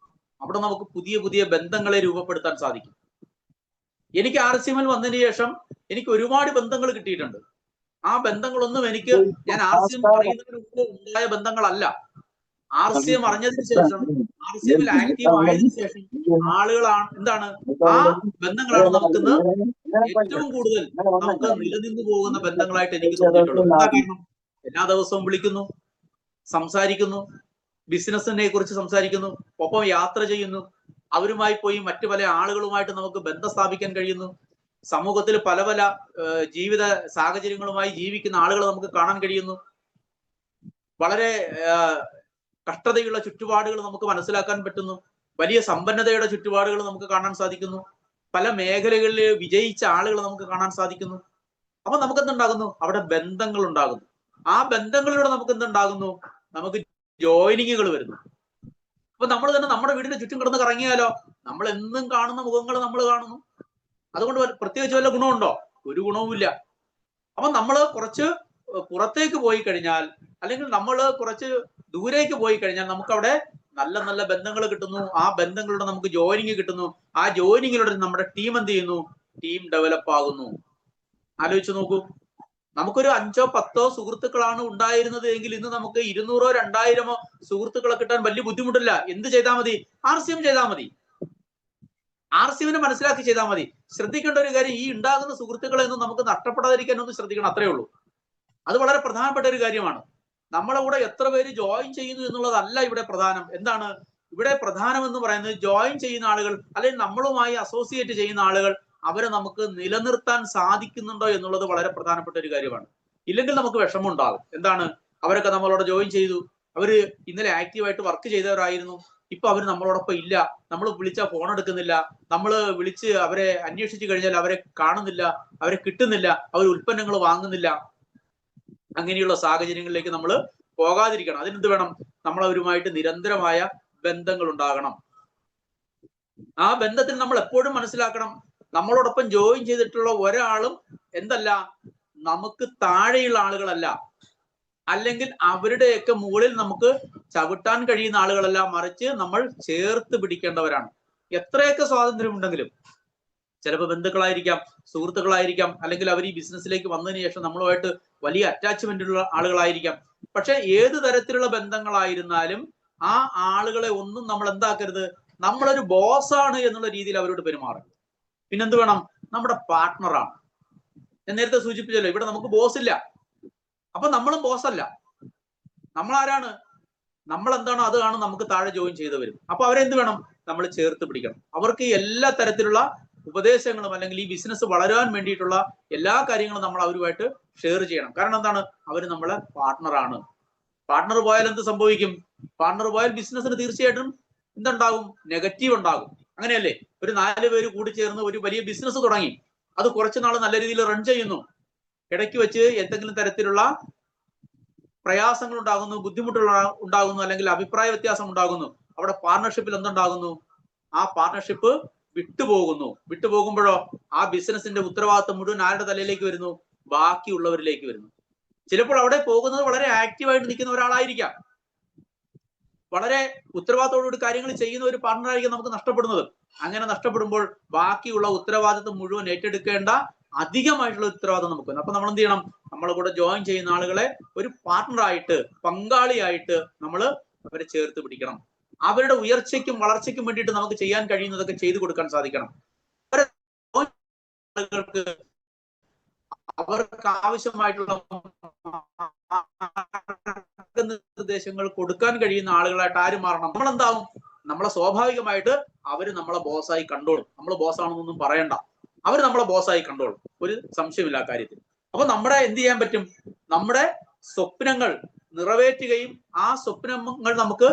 അവിടെ നമുക്ക് പുതിയ പുതിയ ബന്ധങ്ങളെ രൂപപ്പെടുത്താൻ സാധിക്കും. എനിക്ക് RCMൽ വന്നതിന് ശേഷം എനിക്ക് ഒരുപാട് ബന്ധങ്ങൾ കിട്ടിയിട്ടുണ്ട്. ആ ബന്ധങ്ങളൊന്നും എനിക്ക് ഞാൻ RCM അറിയുന്നതിന് മുമ്പ് ഉണ്ടായ ബന്ധങ്ങളല്ല. RCM അറിഞ്ഞതിന് ശേഷം, RCMൽ ആക്റ്റീവ് ആയതിനു ശേഷം ആളുകളാണ് എന്താണ്, ആ ബന്ധങ്ങളാണ് നമുക്കിന്ന് ഏറ്റവും കൂടുതൽ നമുക്ക് നിലനിന്നു പോകുന്ന ബന്ധങ്ങളായിട്ട് എനിക്ക് തോന്നിയിട്ടുള്ളത്. എന്താ കാരണം, എല്ലാ ദിവസവും വിളിക്കുന്നു, സംസാരിക്കുന്നു, ബിസിനസിനെ കുറിച്ച് സംസാരിക്കുന്നു, ഒപ്പം യാത്ര ചെയ്യുന്നു, അവരുമായി പോയി മറ്റു പല ആളുകളുമായിട്ട് നമുക്ക് ബന്ധം സ്ഥാപിക്കാൻ കഴിയുന്നു. സമൂഹത്തിൽ പല പല ജീവിത സാഹചര്യങ്ങളുമായി ജീവിക്കുന്ന ആളുകളെ നമുക്ക് കാണാൻ കഴിയുന്നു. വളരെ കഷ്ടതയുള്ള ചുറ്റുപാടുകൾ നമുക്ക് മനസ്സിലാക്കാൻ പറ്റുന്നു. വലിയ സമ്പന്നതയുടെ ചുറ്റുപാടുകൾ നമുക്ക് കാണാൻ സാധിക്കുന്നു. പല മേഖലകളിൽ വിജയിച്ച ആളുകൾ നമുക്ക് കാണാൻ സാധിക്കുന്നു. അപ്പൊ നമുക്ക് എന്തുണ്ടാകുന്നു, അവിടെ ബന്ധങ്ങൾ ഉണ്ടാകുന്നു. ആ ബന്ധങ്ങളിലൂടെ നമുക്ക് എന്തുണ്ടാകുന്നു, നമുക്ക് ജോയിനിങ്ങുകൾ വരുന്നു. അപ്പൊ നമ്മൾ തന്നെ നമ്മുടെ വീടിന്റെ ചുറ്റും കിടന്ന് കറങ്ങിയാലോ, നമ്മൾ എന്നും കാണുന്ന മുഖങ്ങൾ നമ്മൾ കാണുന്നു. അതുകൊണ്ട് പ്രത്യേകിച്ച് വല്ല ഗുണമുണ്ടോ, ഒരു ഗുണവുമില്ല. അപ്പൊ നമ്മൾ കുറച്ച് പുറത്തേക്ക് പോയി കഴിഞ്ഞാൽ, അല്ലെങ്കിൽ നമ്മൾ കുറച്ച് ദൂരേക്ക് പോയി കഴിഞ്ഞാൽ നമുക്ക് അവിടെ നല്ല നല്ല ബന്ധങ്ങൾ കിട്ടുന്നു. ആ ബന്ധങ്ങളുടെ നമുക്ക് ജോയിനിങ് കിട്ടുന്നു. ആ ജോയിനിങ്ങിലൂടെ നമ്മുടെ ടീം എന്ത് ചെയ്യുന്നു, ടീം ഡെവലപ്പ് ആകുന്നു. ആലോചിച്ച് നോക്കൂ, നമുക്കൊരു 5 or 10 സുഹൃത്തുക്കളാണ് ഉണ്ടായിരുന്നത് എങ്കിൽ ഇന്ന് നമുക്ക് 200 or 2000 സുഹൃത്തുക്കളെ കിട്ടാൻ വലിയ ബുദ്ധിമുട്ടില്ല. എന്ത് ചെയ്താൽ മതി, RCM ചെയ്താൽ മതി. RCMനെ മനസ്സിലാക്കി ചെയ്താൽ മതി. ശ്രദ്ധിക്കേണ്ട ഒരു കാര്യം, ഈ ഉണ്ടാകുന്ന സുഹൃത്തുക്കളെ ഒന്നും നമുക്ക് നഷ്ടപ്പെടാതിരിക്കാൻ ഒന്ന് ശ്രദ്ധിക്കണം, അത്രേ ഉള്ളൂ. അത് വളരെ പ്രധാനപ്പെട്ട ഒരു കാര്യമാണ്. നമ്മളെ കൂടെ എത്ര പേര് ജോയിൻ ചെയ്യുന്നു എന്നുള്ളതല്ല ഇവിടെ പ്രധാനം. എന്താണ് ഇവിടെ പ്രധാനം എന്ന് പറയുന്നത്, ജോയിൻ ചെയ്യുന്ന ആളുകൾ അല്ലെങ്കിൽ നമ്മളുമായി അസോസിയേറ്റ് ചെയ്യുന്ന ആളുകൾ, അവരെ നമുക്ക് നിലനിർത്താൻ സാധിക്കുന്നുണ്ടോ എന്നുള്ളത് വളരെ പ്രധാനപ്പെട്ട ഒരു കാര്യമാണ്. ഇല്ലെങ്കിൽ നമുക്ക് വിഷമം ഉണ്ടാകും. എന്താണ്, അവരൊക്കെ നമ്മളോട് ജോയിൻ ചെയ്തു, അവര് ഇന്നലെ ആക്റ്റീവായിട്ട് വർക്ക് ചെയ്തവരായിരുന്നു, ഇപ്പൊ അവർ നമ്മളോടൊപ്പം ഇല്ല, നമ്മൾ വിളിച്ചാൽ ഫോൺ എടുക്കുന്നില്ല, നമ്മൾ വിളിച്ച് അവരെ അന്വേഷിച്ചു കഴിഞ്ഞാൽ അവരെ കാണുന്നില്ല, അവരെ കിട്ടുന്നില്ല, അവർ ഉൽപ്പന്നങ്ങൾ വാങ്ങുന്നില്ല. അങ്ങനെയുള്ള സാഹചര്യങ്ങളിലേക്ക് നമ്മൾ പോകാതിരിക്കണം. അതിനെന്ത് വേണം, നമ്മൾ അവരുമായിട്ട് നിരന്തരമായ ബന്ധങ്ങൾ ഉണ്ടാകണം. ആ ബന്ധത്തിൽ നമ്മൾ എപ്പോഴും മനസ്സിലാക്കണം, നമ്മളോടൊപ്പം ജോയിൻ ചെയ്തിട്ടുള്ള ഒരാളും എന്തല്ല, നമുക്ക് താഴെയുള്ള ആളുകളല്ല, അല്ലെങ്കിൽ അവരുടെയൊക്കെ മുകളിൽ നമുക്ക് ചവിട്ടാൻ കഴിയുന്ന ആളുകളല്ല, മറിച്ച് നമ്മൾ ചേർത്ത് പിടിക്കേണ്ടവരാണ്. എത്രയൊക്കെ സ്വാതന്ത്ര്യം ഉണ്ടെങ്കിലും, ചിലപ്പോൾ ബന്ധുക്കളായിരിക്കാം, സുഹൃത്തുക്കളായിരിക്കാം, അല്ലെങ്കിൽ അവർ ഈ ബിസിനസ്സിലേക്ക് വന്നതിന് ശേഷം നമ്മളുമായിട്ട് വലിയ അറ്റാച്ച്മെന്റ് ഉള്ള ആളുകളായിരിക്കാം. പക്ഷെ ഏത് തരത്തിലുള്ള ബന്ധങ്ങളായിരുന്നാലും ആ ആളുകളെ ഒന്നും നമ്മൾ എന്താക്കരുത്, നമ്മളൊരു ബോസാണ് എന്നുള്ള രീതിയിൽ അവരോട് പെരുമാറണം. പിന്നെന്ത് വേണം, നമ്മുടെ പാർട്ട്ണറാണ്. ഞാൻ നേരത്തെ സൂചിപ്പിച്ചല്ലോ, ഇവിടെ നമുക്ക് ബോസ് ഇല്ല. അപ്പൊ നമ്മളും ബോസ് അല്ല. നമ്മൾ ആരാണ്, നമ്മൾ എന്താണോ അതാണ് നമുക്ക് താഴെ ജോയിൻ ചെയ്ത് വരും. അപ്പൊ അവരെന്ത് വേണം, നമ്മൾ ചേർത്ത് പിടിക്കണം. അവർക്ക് എല്ലാ തരത്തിലുള്ള ഉപദേശങ്ങളും അല്ലെങ്കിൽ ഈ ബിസിനസ് വളരാൻ വേണ്ടിയിട്ടുള്ള എല്ലാ കാര്യങ്ങളും നമ്മൾ അവരുമായിട്ട് ഷെയർ ചെയ്യണം. കാരണം എന്താണ്? അവർ നമ്മളെ പാർട്ട്ണറാണ്. പാർട്ട്ണർ പോയാൽ എന്ത് സംഭവിക്കും? പാർട്ട്ണർ പോയാൽ ബിസിനസ്സിന് തീർച്ചയായിട്ടും എന്തുണ്ടാകും? നെഗറ്റീവ് ഉണ്ടാകും. അങ്ങനെയല്ലേ? ഒരു 4 പേര് കൂടി ചേർന്ന് ഒരു വലിയ ബിസിനസ് തുടങ്ങി, അത് കുറച്ചു നാൾ നല്ല രീതിയിൽ റൺ ചെയ്യുന്നു. ഇടയ്ക്ക് വെച്ച് എന്തെങ്കിലും തരത്തിലുള്ള പ്രയാസങ്ങൾ ഉണ്ടാകുന്നു, ബുദ്ധിമുട്ടുകൾ ഉണ്ടാകുന്നു, അല്ലെങ്കിൽ അഭിപ്രായ വ്യത്യാസം ഉണ്ടാകുന്നു. അവിടെ പാർട്ണർഷിപ്പിൽ എന്തുണ്ടാകുന്നു? ആ പാർട്ണർഷിപ്പ് വിട്ടുപോകുമ്പോഴോ ആ ബിസിനസിന്റെ ഉത്തരവാദിത്വം മുഴുവൻ ആരുടെ തലയിലേക്ക് വരുന്നു? ബാക്കിയുള്ളവരിലേക്ക് വരുന്നു. ചിലപ്പോൾ അവിടെ പോകുന്നത് വളരെ ആക്റ്റീവായിട്ട് നിൽക്കുന്ന ഒരാളായിരിക്കാം, വളരെ ഉത്തരവാദിത്തോടുകൂടി കാര്യങ്ങൾ ചെയ്യുന്ന ഒരു പാർട്ണറായിരിക്കും നമുക്ക് നഷ്ടപ്പെടുന്നത്. അങ്ങനെ നഷ്ടപ്പെടുമ്പോൾ ബാക്കിയുള്ള ഉത്തരവാദിത്വം മുഴുവൻ ഏറ്റെടുക്കേണ്ട അധികമായിട്ടുള്ള ഉത്തരവാദിത്വം നമുക്ക് വരും. അപ്പൊ നമ്മൾ എന്ത് ചെയ്യണം? നമ്മളെ കൂടെ ജോയിൻ ചെയ്യുന്ന ആളുകളെ ഒരു പാർട്ണറായിട്ട്, പങ്കാളിയായിട്ട് നമ്മൾ അവരെ ചേർത്ത് പിടിക്കണം. അവരുടെ ഉയർച്ചയ്ക്കും വളർച്ചയ്ക്കും വേണ്ടിയിട്ട് നമുക്ക് ചെയ്യാൻ കഴിയുന്നതൊക്കെ ചെയ്തു കൊടുക്കാൻ സാധിക്കണം. ആളുകൾക്ക് അവർക്ക് ആവശ്യമായിട്ടുള്ള നിർദ്ദേശങ്ങൾ കൊടുക്കാൻ കഴിയുന്ന ആളുകളായിട്ട് ആര് മാറണം? നമ്മളെന്താവും? നമ്മളെ സ്വാഭാവികമായിട്ട് അവര് നമ്മളെ ബോസായി കണ്ടോളും. നമ്മൾ ബോസാണെന്നൊന്നും പറയണ്ട, അവർ നമ്മളെ ബോസായി കണ്ടോളും, ഒരു സംശയമില്ല ആ കാര്യത്തിൽ. അപ്പൊ നമ്മുടെ എന്ത് ചെയ്യാൻ പറ്റും? നമ്മുടെ സ്വപ്നങ്ങൾ നിറവേറ്റുകയും ആ സ്വപ്നങ്ങൾ നമുക്ക്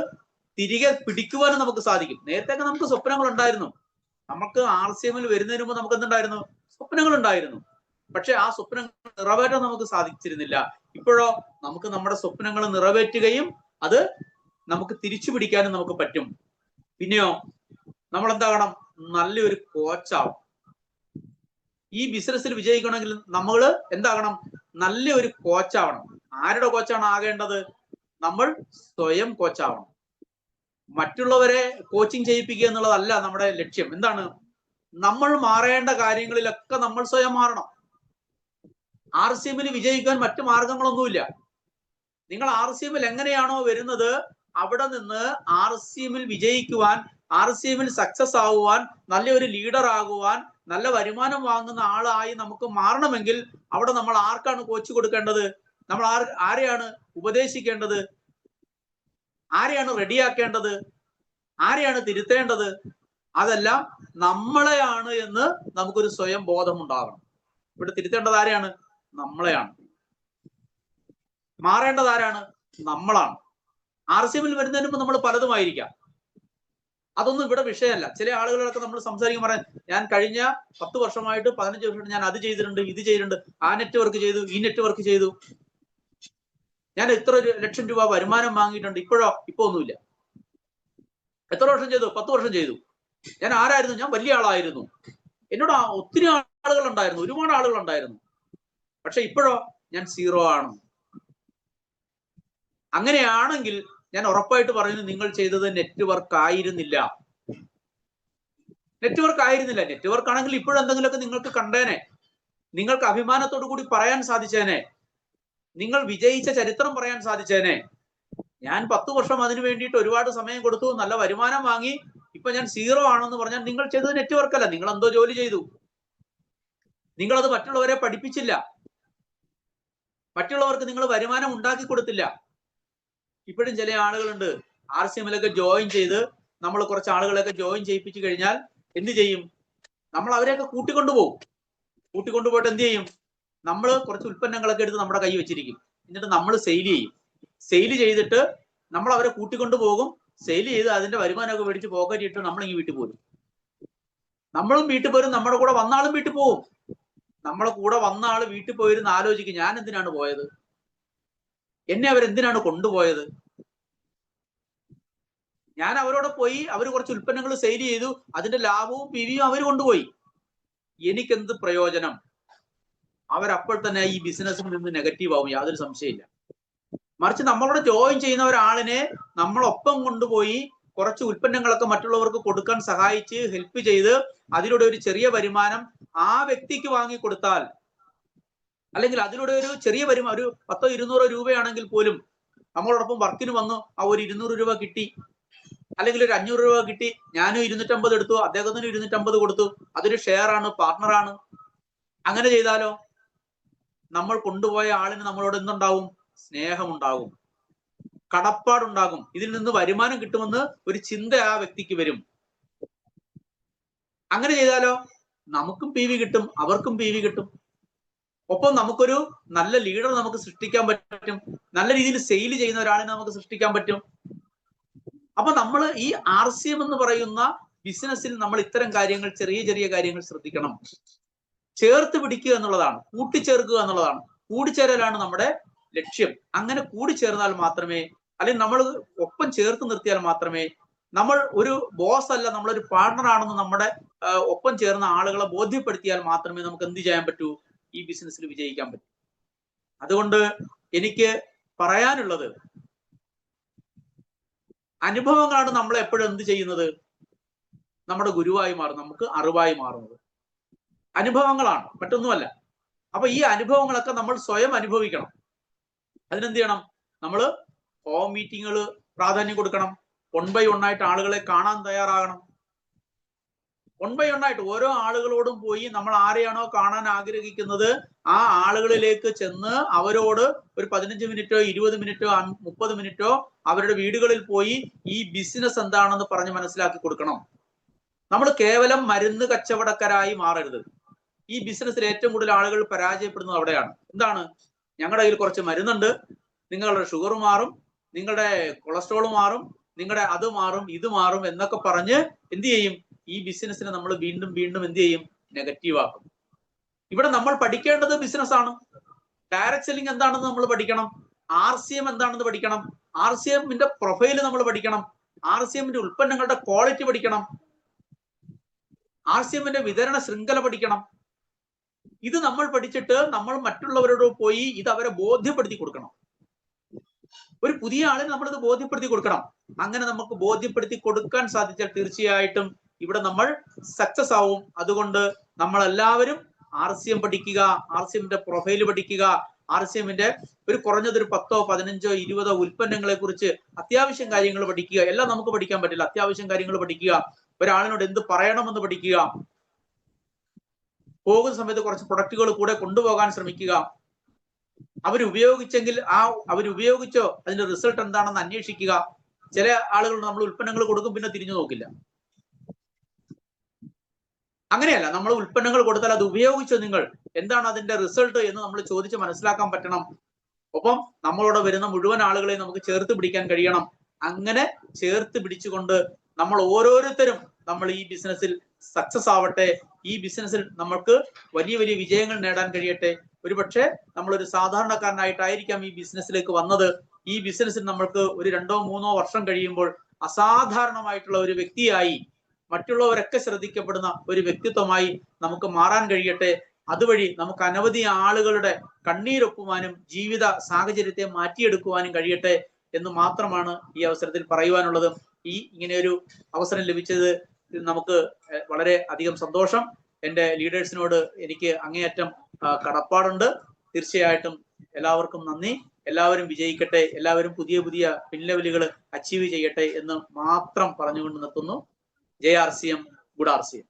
തിരികെ പിടിക്കുവാനും നമുക്ക് സാധിക്കും. നേരത്തെ നമുക്ക് സ്വപ്നങ്ങൾ ഉണ്ടായിരുന്നു. നമുക്ക് RCMൽ വരുന്നതിന് മുമ്പ് നമുക്ക് എന്തുണ്ടായിരുന്നു? സ്വപ്നങ്ങൾ ഉണ്ടായിരുന്നു. പക്ഷെ ആ സ്വപ്നങ്ങൾ നിറവേറ്റാൻ നമുക്ക് സാധിച്ചിരുന്നില്ല. ഇപ്പോഴോ നമുക്ക് നമ്മുടെ സ്വപ്നങ്ങൾ നിറവേറ്റുകയും അത് നമുക്ക് തിരിച്ചു പിടിക്കാനും നമുക്ക് പറ്റും. പിന്നെയോ നമ്മൾ എന്താകണം? നല്ലൊരു കോച്ചാവണം. ഈ ബിസിനസ്സിൽ വിജയിക്കണമെങ്കിൽ നമ്മൾ എന്താകണം? നല്ലൊരു കോച്ചാവണം. ആരുടെ കോച്ചാണ് ആകേണ്ടത്? നമ്മൾ സ്വയം കോച്ചാവണം. മറ്റുള്ളവരെ കോച്ചിങ് ചെയ്യിപ്പിക്കുക എന്നുള്ളതല്ല നമ്മുടെ ലക്ഷ്യം. എന്താണ്? നമ്മൾ മാറേണ്ട കാര്യങ്ങളിലൊക്കെ നമ്മൾ സ്വയം മാറണം. RCMൽ വിജയിക്കാൻ മറ്റു മാർഗങ്ങളൊന്നുമില്ല. നിങ്ങൾ RCMൽ എങ്ങനെയാണോ വരുന്നത്, അവിടെ നിന്ന് RCMൽ വിജയിക്കുവാൻ, RCMൽ സക്സസ് ആകുവാൻ, നല്ലൊരു ലീഡർ ആകുവാൻ, നല്ല വരുമാനം വാങ്ങുന്ന ആളായി നമുക്ക് മാറണമെങ്കിൽ അവിടെ നമ്മൾ ആർക്കാണ് കോച്ച് കൊടുക്കേണ്ടത്? നമ്മൾ ആരെയാണ് ഉപദേശിക്കേണ്ടത്? ആരെയാണ് റെഡിയാക്കേണ്ടത്? ആരെയാണ് തിരുത്തേണ്ടത്? അതെല്ലാം നമ്മളെയാണ് എന്ന് നമുക്കൊരു സ്വയം ബോധം ഉണ്ടാകണം. ഇവിടെ തിരുത്തേണ്ടത് ആരെയാണ്? നമ്മളെയാണ്. മാറേണ്ടത് ആരാണ്? നമ്മളാണ്. RCMൽ വരുന്നതിന് മുമ്പ് നമ്മൾ പലതുമായിരിക്കാം, അതൊന്നും ഇവിടെ വിഷയമല്ല. ചില ആളുകളൊക്കെ നമ്മൾ സംസാരിക്കും, പറയാൻ ഞാൻ കഴിഞ്ഞ 10 വർഷമായിട്ട് 15 വർഷമായിട്ട് ഞാൻ അത് ചെയ്തിട്ടുണ്ട്, ഇത് ചെയ്തിട്ടുണ്ട്, ആ നെറ്റ്വർക്ക് ചെയ്തു, ഈ നെറ്റ്വർക്ക് ചെയ്തു, ഞാൻ ഇത്ര ലക്ഷം രൂപ വരുമാനം വാങ്ങിയിട്ടുണ്ട്. ഇപ്പൊ ഒന്നുമില്ല. എത്ര വർഷം ചെയ്തു? 10 വർഷം ചെയ്തു. ഞാൻ ആരായിരുന്നു? ഞാൻ വലിയ ആളായിരുന്നു. എന്നോട് ഒത്തിരി ആളുകൾ ഉണ്ടായിരുന്നു, ഒരുപാട് ആളുകൾ ഉണ്ടായിരുന്നു. പക്ഷെ ഇപ്പോഴോ ഞാൻ 0 ആണ്. അങ്ങനെയാണെങ്കിൽ ഞാൻ ഉറപ്പായിട്ട് പറയുന്നു, നിങ്ങൾ ചെയ്തത് നെറ്റ്വർക്ക് ആയിരുന്നില്ല. നെറ്റ്വർക്ക് ആണെങ്കിൽ ഇപ്പോഴെന്തെങ്കിലുമൊക്കെ നിങ്ങൾക്ക് കണ്ടേനെ, നിങ്ങൾക്ക് അഭിമാനത്തോടു കൂടി പറയാൻ സാധിച്ചേനെ, നിങ്ങൾ വിജയിച്ച ചരിത്രം പറയാൻ സാധിച്ചേനെ. ഞാൻ 10 വർഷം അതിനു വേണ്ടിയിട്ട് ഒരുപാട് സമയം കൊടുത്തു, നല്ല വരുമാനം വാങ്ങി, ഇപ്പൊ ഞാൻ 0 ആണെന്ന് പറഞ്ഞാൽ നിങ്ങൾ ചെയ്തത് നെറ്റ്വർക്ക് അല്ല. നിങ്ങൾ എന്തോ ജോലി ചെയ്തു. നിങ്ങളത് മറ്റുള്ളവരെ പഠിപ്പിച്ചില്ല. മറ്റുള്ളവർക്ക് നിങ്ങൾ വരുമാനം ഉണ്ടാക്കി കൊടുത്തില്ല. ഇപ്പോഴും ചില ആളുകളുണ്ട് RCMലൊക്കെ ജോയിൻ ചെയ്ത്, നമ്മൾ കുറച്ച് ആളുകളെയൊക്കെ ജോയിൻ ചെയ്യിപ്പിച്ചു കഴിഞ്ഞാൽ എന്ത് ചെയ്യും? നമ്മൾ അവരെയൊക്കെ കൂട്ടിക്കൊണ്ടുപോയിട്ട് എന്ത് ചെയ്യും? നമ്മൾ കുറച്ച് ഉൽപ്പന്നങ്ങളൊക്കെ എടുത്ത് നമ്മുടെ കൈ വെച്ചിരിക്കും. എന്നിട്ട് നമ്മൾ സെയിൽ ചെയ്തിട്ട് നമ്മൾ അവരെ കൂട്ടിക്കൊണ്ടു പോകും. സെയിൽ ചെയ്ത് അതിന്റെ വരുമാനമൊക്കെ മേടിച്ച് പോക്കറ്റ് ഇട്ട് നമ്മളിങ്ങ് വീട്ടിൽ പോരും. നമ്മളും വീട്ടിൽ പോരും, നമ്മുടെ കൂടെ വന്ന ആളും വീട്ടിൽ പോവും. നമ്മളെ കൂടെ വന്ന ആള് വീട്ടിൽ പോയിരുന്ന് ആലോചിക്കും, ഞാൻ എന്തിനാണ് പോയത്? എന്നെ അവരെന്തിനാണ് കൊണ്ടുപോയത്? ഞാൻ അവരോട് പോയി, അവർ കുറച്ച് ഉൽപ്പന്നങ്ങൾ സെയിൽ ചെയ്തു, അതിന്റെ ലാഭവും PVയും അവർ കൊണ്ടുപോയി. എനിക്കെന്ത് പ്രയോജനം? അവരപ്പോൾ തന്നെ ഈ ബിസിനസ്സിൽ നിന്ന് നെഗറ്റീവ് ആവും, യാതൊരു സംശയമില്ല. മറിച്ച് നമ്മളോട് ജോയിൻ ചെയ്യുന്ന ഒരാളിനെ നമ്മളൊപ്പം കൊണ്ടുപോയി കുറച്ച് ഉൽപ്പന്നങ്ങളൊക്കെ മറ്റുള്ളവർക്ക് കൊടുക്കാൻ സഹായിച്ച് ഹെൽപ്പ് ചെയ്ത് അതിലൂടെ ഒരു ചെറിയ വരുമാനം ആ വ്യക്തിക്ക് വാങ്ങിക്കൊടുത്താൽ, അല്ലെങ്കിൽ അതിലൂടെ ഒരു ചെറിയ വരുമാനം, ഒരു 100-200 രൂപയാണെങ്കിൽ പോലും നമ്മളോടൊപ്പം വർക്കിന് വന്നു, ആ ഒരു 200 രൂപ കിട്ടി, അല്ലെങ്കിൽ ഒരു 500 രൂപ കിട്ടി, ഞാനും 250 എടുത്തു, അദ്ദേഹത്തിന് 250 കൊടുത്തു, അതൊരു ഷെയർ ആണ്, പാർട്ണറാണ്. അങ്ങനെ ചെയ്താലോ നമ്മൾ കൊണ്ടുപോയ ആളിന് നമ്മളോട് എന്തുണ്ടാവും? സ്നേഹമുണ്ടാകും, കടപ്പാടുണ്ടാകും. ഇതിൽ നിന്ന് വരുമാനം കിട്ടുമെന്ന് ഒരു ചിന്ത ആ വ്യക്തിക്ക് വരും. അങ്ങനെ ചെയ്താലോ നമുക്കും PV കിട്ടും, അവർക്കും PV കിട്ടും. ഒപ്പം നമുക്കൊരു നല്ല ലീഡർ നമുക്ക് സൃഷ്ടിക്കാൻ പറ്റും, നല്ല രീതിയിൽ സെയിൽ ചെയ്യുന്ന ഒരാളെ നമുക്ക് സൃഷ്ടിക്കാൻ പറ്റും. അപ്പൊ നമ്മൾ ഈ RCM എന്ന് പറയുന്ന ബിസിനസ്സിൽ നമ്മൾ ഇത്തരം കാര്യങ്ങൾ, ചെറിയ ചെറിയ കാര്യങ്ങൾ ശ്രദ്ധിക്കണം. ചേർത്ത് പിടിക്കുക എന്നുള്ളതാണ്, കൂട്ടിച്ചേർക്കുക എന്നുള്ളതാണ്. കൂടിച്ചേരലാണ് നമ്മുടെ ലക്ഷ്യം. അങ്ങനെ കൂടിച്ചേർന്നാൽ മാത്രമേ, അല്ലെങ്കിൽ നമ്മൾ ഒപ്പം ചേർത്ത് നിർത്തിയാൽ മാത്രമേ, നമ്മൾ ഒരു ബോസ് അല്ല, നമ്മളൊരു പാർട്ണർ ആണെന്ന് നമ്മുടെ ഒപ്പം ചേർന്ന ആളുകളെ ബോധ്യപ്പെടുത്തിയാൽ മാത്രമേ നമുക്ക് എന്ത് ചെയ്യാൻ പറ്റൂ, ഈ ബിസിനസ്സിൽ വിജയിക്കാൻ പറ്റൂ. അതുകൊണ്ട് എനിക്ക് പറയാനുള്ളത്, അനുഭവങ്ങളാണ് നമ്മളെ എപ്പോഴും എന്ത് ചെയ്യുന്നത്, നമ്മുടെ ഗുരുവായി മാറും, നമുക്ക് അറിവായി മാറുന്നത് അനുഭവങ്ങളാണ്, മറ്റൊന്നുമല്ല. അപ്പൊ ഈ അനുഭവങ്ങളൊക്കെ നമ്മൾ സ്വയം അനുഭവിക്കണം. അതിനെന്ത് ചെയ്യണം, നമ്മൾ ഹോം മീറ്റിങ്ങുകൾ പ്രാധാന്യം കൊടുക്കണം. 1 by 1 ആയിട്ട് ആളുകളെ കാണാൻ തയ്യാറാകണം. 1 by 1 ആയിട്ട് ഓരോ ആളുകളോടും പോയി നമ്മൾ ആരെയാണോ കാണാൻ ആഗ്രഹിക്കുന്നത് ആ ആളുകളിലേക്ക് ചെന്ന് അവരോട് ഒരു 15 മിനിറ്റോ 20 മിനിറ്റോ 30 മിനിറ്റോ അവരുടെ വീടുകളിൽ പോയി ഈ ബിസിനസ് എന്താണെന്ന് പറഞ്ഞ് മനസ്സിലാക്കി കൊടുക്കണം. നമ്മൾ കേവലം മരുന്ന് കച്ചവടക്കാരായി മാറരുത്. ഈ ബിസിനസ്സിൽ ഏറ്റവും കൂടുതൽ ആളുകൾ പരാജയപ്പെടുന്നത് അവിടെയാണ്. എന്താണ്, ഞങ്ങളുടെ കയ്യിൽ കുറച്ച് മരുന്നുണ്ട്, നിങ്ങളുടെ ഷുഗർ മാറും, നിങ്ങളുടെ കൊളസ്ട്രോൾ മാറും, നിങ്ങളുടെ അത് മാറും, ഇത് മാറും എന്നൊക്കെ പറഞ്ഞ് എന്ത് ചെയ്യും, ഈ ബിസിനസ്സിനെ നമ്മൾ വീണ്ടും വീണ്ടും എന്ത് ചെയ്യും, നെഗറ്റീവ് ആക്കും. ഇവിടെ നമ്മൾ പഠിക്കേണ്ടത് ബിസിനസ് ആണ്. ഡയറക്ട് സെല്ലിംഗ് എന്താണെന്ന് നമ്മൾ പഠിക്കണം. RCM എന്താണെന്ന് പഠിക്കണം. RCMന്റെ പ്രൊഫൈല് നമ്മൾ പഠിക്കണം. RCMന്റെ ഉൽപ്പന്നങ്ങളുടെ ക്വാളിറ്റി പഠിക്കണം. RCMന്റെ വിതരണ ശൃംഖല പഠിക്കണം. ഇത് നമ്മൾ പഠിച്ചിട്ട് നമ്മൾ മറ്റുള്ളവരോട് പോയി ഇത് അവരെ ബോധ്യപ്പെടുത്തി കൊടുക്കണം. ഒരു പുതിയ ആളിന് നമ്മളിത് ബോധ്യപ്പെടുത്തി കൊടുക്കണം. അങ്ങനെ നമുക്ക് ബോധ്യപ്പെടുത്തി കൊടുക്കാൻ സാധിച്ചാൽ തീർച്ചയായിട്ടും ഇവിടെ നമ്മൾ സക്സസ് ആവും. അതുകൊണ്ട് നമ്മൾ എല്ലാവരും RCM പഠിക്കുക, RCMന്റെ പ്രൊഫൈല് പഠിക്കുക, RCMന്റെ ഒരു കുറഞ്ഞതൊരു 10, 15, 20 ഉൽപ്പന്നങ്ങളെ കുറിച്ച് അത്യാവശ്യം കാര്യങ്ങൾ പഠിക്കുക. എല്ലാം നമുക്ക് പഠിക്കാൻ പറ്റില്ല, അത്യാവശ്യം കാര്യങ്ങൾ പഠിക്കുക. ഒരാളിനോട് എന്ത് പറയണമെന്ന് പഠിക്കുക. പോകുന്ന സമയത്ത് കുറച്ച് പ്രൊഡക്റ്റുകൾ കൂടെ കൊണ്ടുപോകാൻ ശ്രമിക്കുക. അവരുപയോഗിച്ചെങ്കിൽ അവരുപയോഗിച്ചോ അതിന്റെ റിസൾട്ട് എന്താണെന്ന് അന്വേഷിക്കുക. ചില ആളുകൾ നമ്മൾ ഉൽപ്പന്നങ്ങൾ കൊടുക്കും, പിന്നെ തിരിഞ്ഞു നോക്കില്ല. അങ്ങനെയല്ല, നമ്മൾ ഉൽപ്പന്നങ്ങൾ കൊടുത്താൽ അത് ഉപയോഗിച്ചോ, നിങ്ങൾ എന്താണ് അതിന്റെ റിസൾട്ട് എന്ന് നമ്മൾ ചോദിച്ച് മനസ്സിലാക്കാൻ പറ്റണം. ഒപ്പം നമ്മളോട് വരുന്ന മുഴുവൻ ആളുകളെയും നമുക്ക് ചേർത്ത് പിടിക്കാൻ കഴിയണം. അങ്ങനെ ചേർത്ത് പിടിച്ചുകൊണ്ട് നമ്മൾ ഓരോരുത്തരും നമ്മൾ ഈ ബിസിനസ്സിൽ സക്സസ് ആവട്ടെ. ഈ ബിസിനസ്സിൽ നമ്മൾക്ക് വലിയ വലിയ വിജയങ്ങൾ നേടാൻ കഴിയട്ടെ. ഒരുപക്ഷെ നമ്മളൊരു സാധാരണക്കാരനായിട്ടായിരിക്കാം ഈ ബിസിനസ്സിലേക്ക് വന്നത്. ഈ ബിസിനസ്സിൽ നമ്മൾക്ക് ഒരു 2 or 3 വർഷം കഴിയുമ്പോൾ അസാധാരണമായിട്ടുള്ള ഒരു വ്യക്തിയായി, മറ്റുള്ളവരൊക്കെ ശ്രദ്ധിക്കപ്പെടുന്ന ഒരു വ്യക്തിത്വമായി നമുക്ക് മാറാൻ കഴിയട്ടെ. അതുവഴി നമുക്ക് അനവധി ആളുകളുടെ കണ്ണീരൊപ്പുവാനും ജീവിത സാഹചര്യത്തെ മാറ്റിയെടുക്കുവാനും കഴിയട്ടെ എന്ന് മാത്രമാണ് ഈ അവസരത്തിൽ പറയുവാനുള്ളത്. ഇങ്ങനെ ഒരു അവസരം ലഭിച്ചത് നമുക്ക് വളരെ അധികം സന്തോഷം. എൻ്റെ ലീഡേഴ്സിനോട് എനിക്ക് അങ്ങേയറ്റം കടപ്പാടുണ്ട്. തീർച്ചയായിട്ടും എല്ലാവർക്കും നന്ദി. എല്ലാവരും വിജയിക്കട്ടെ, എല്ലാവരും പുതിയ പുതിയ പിൻലെവലുകൾ അച്ചീവ് ചെയ്യട്ടെ എന്ന് മാത്രം പറഞ്ഞുകൊണ്ട് നിർത്തുന്നു. Jaya RCM, good RCM.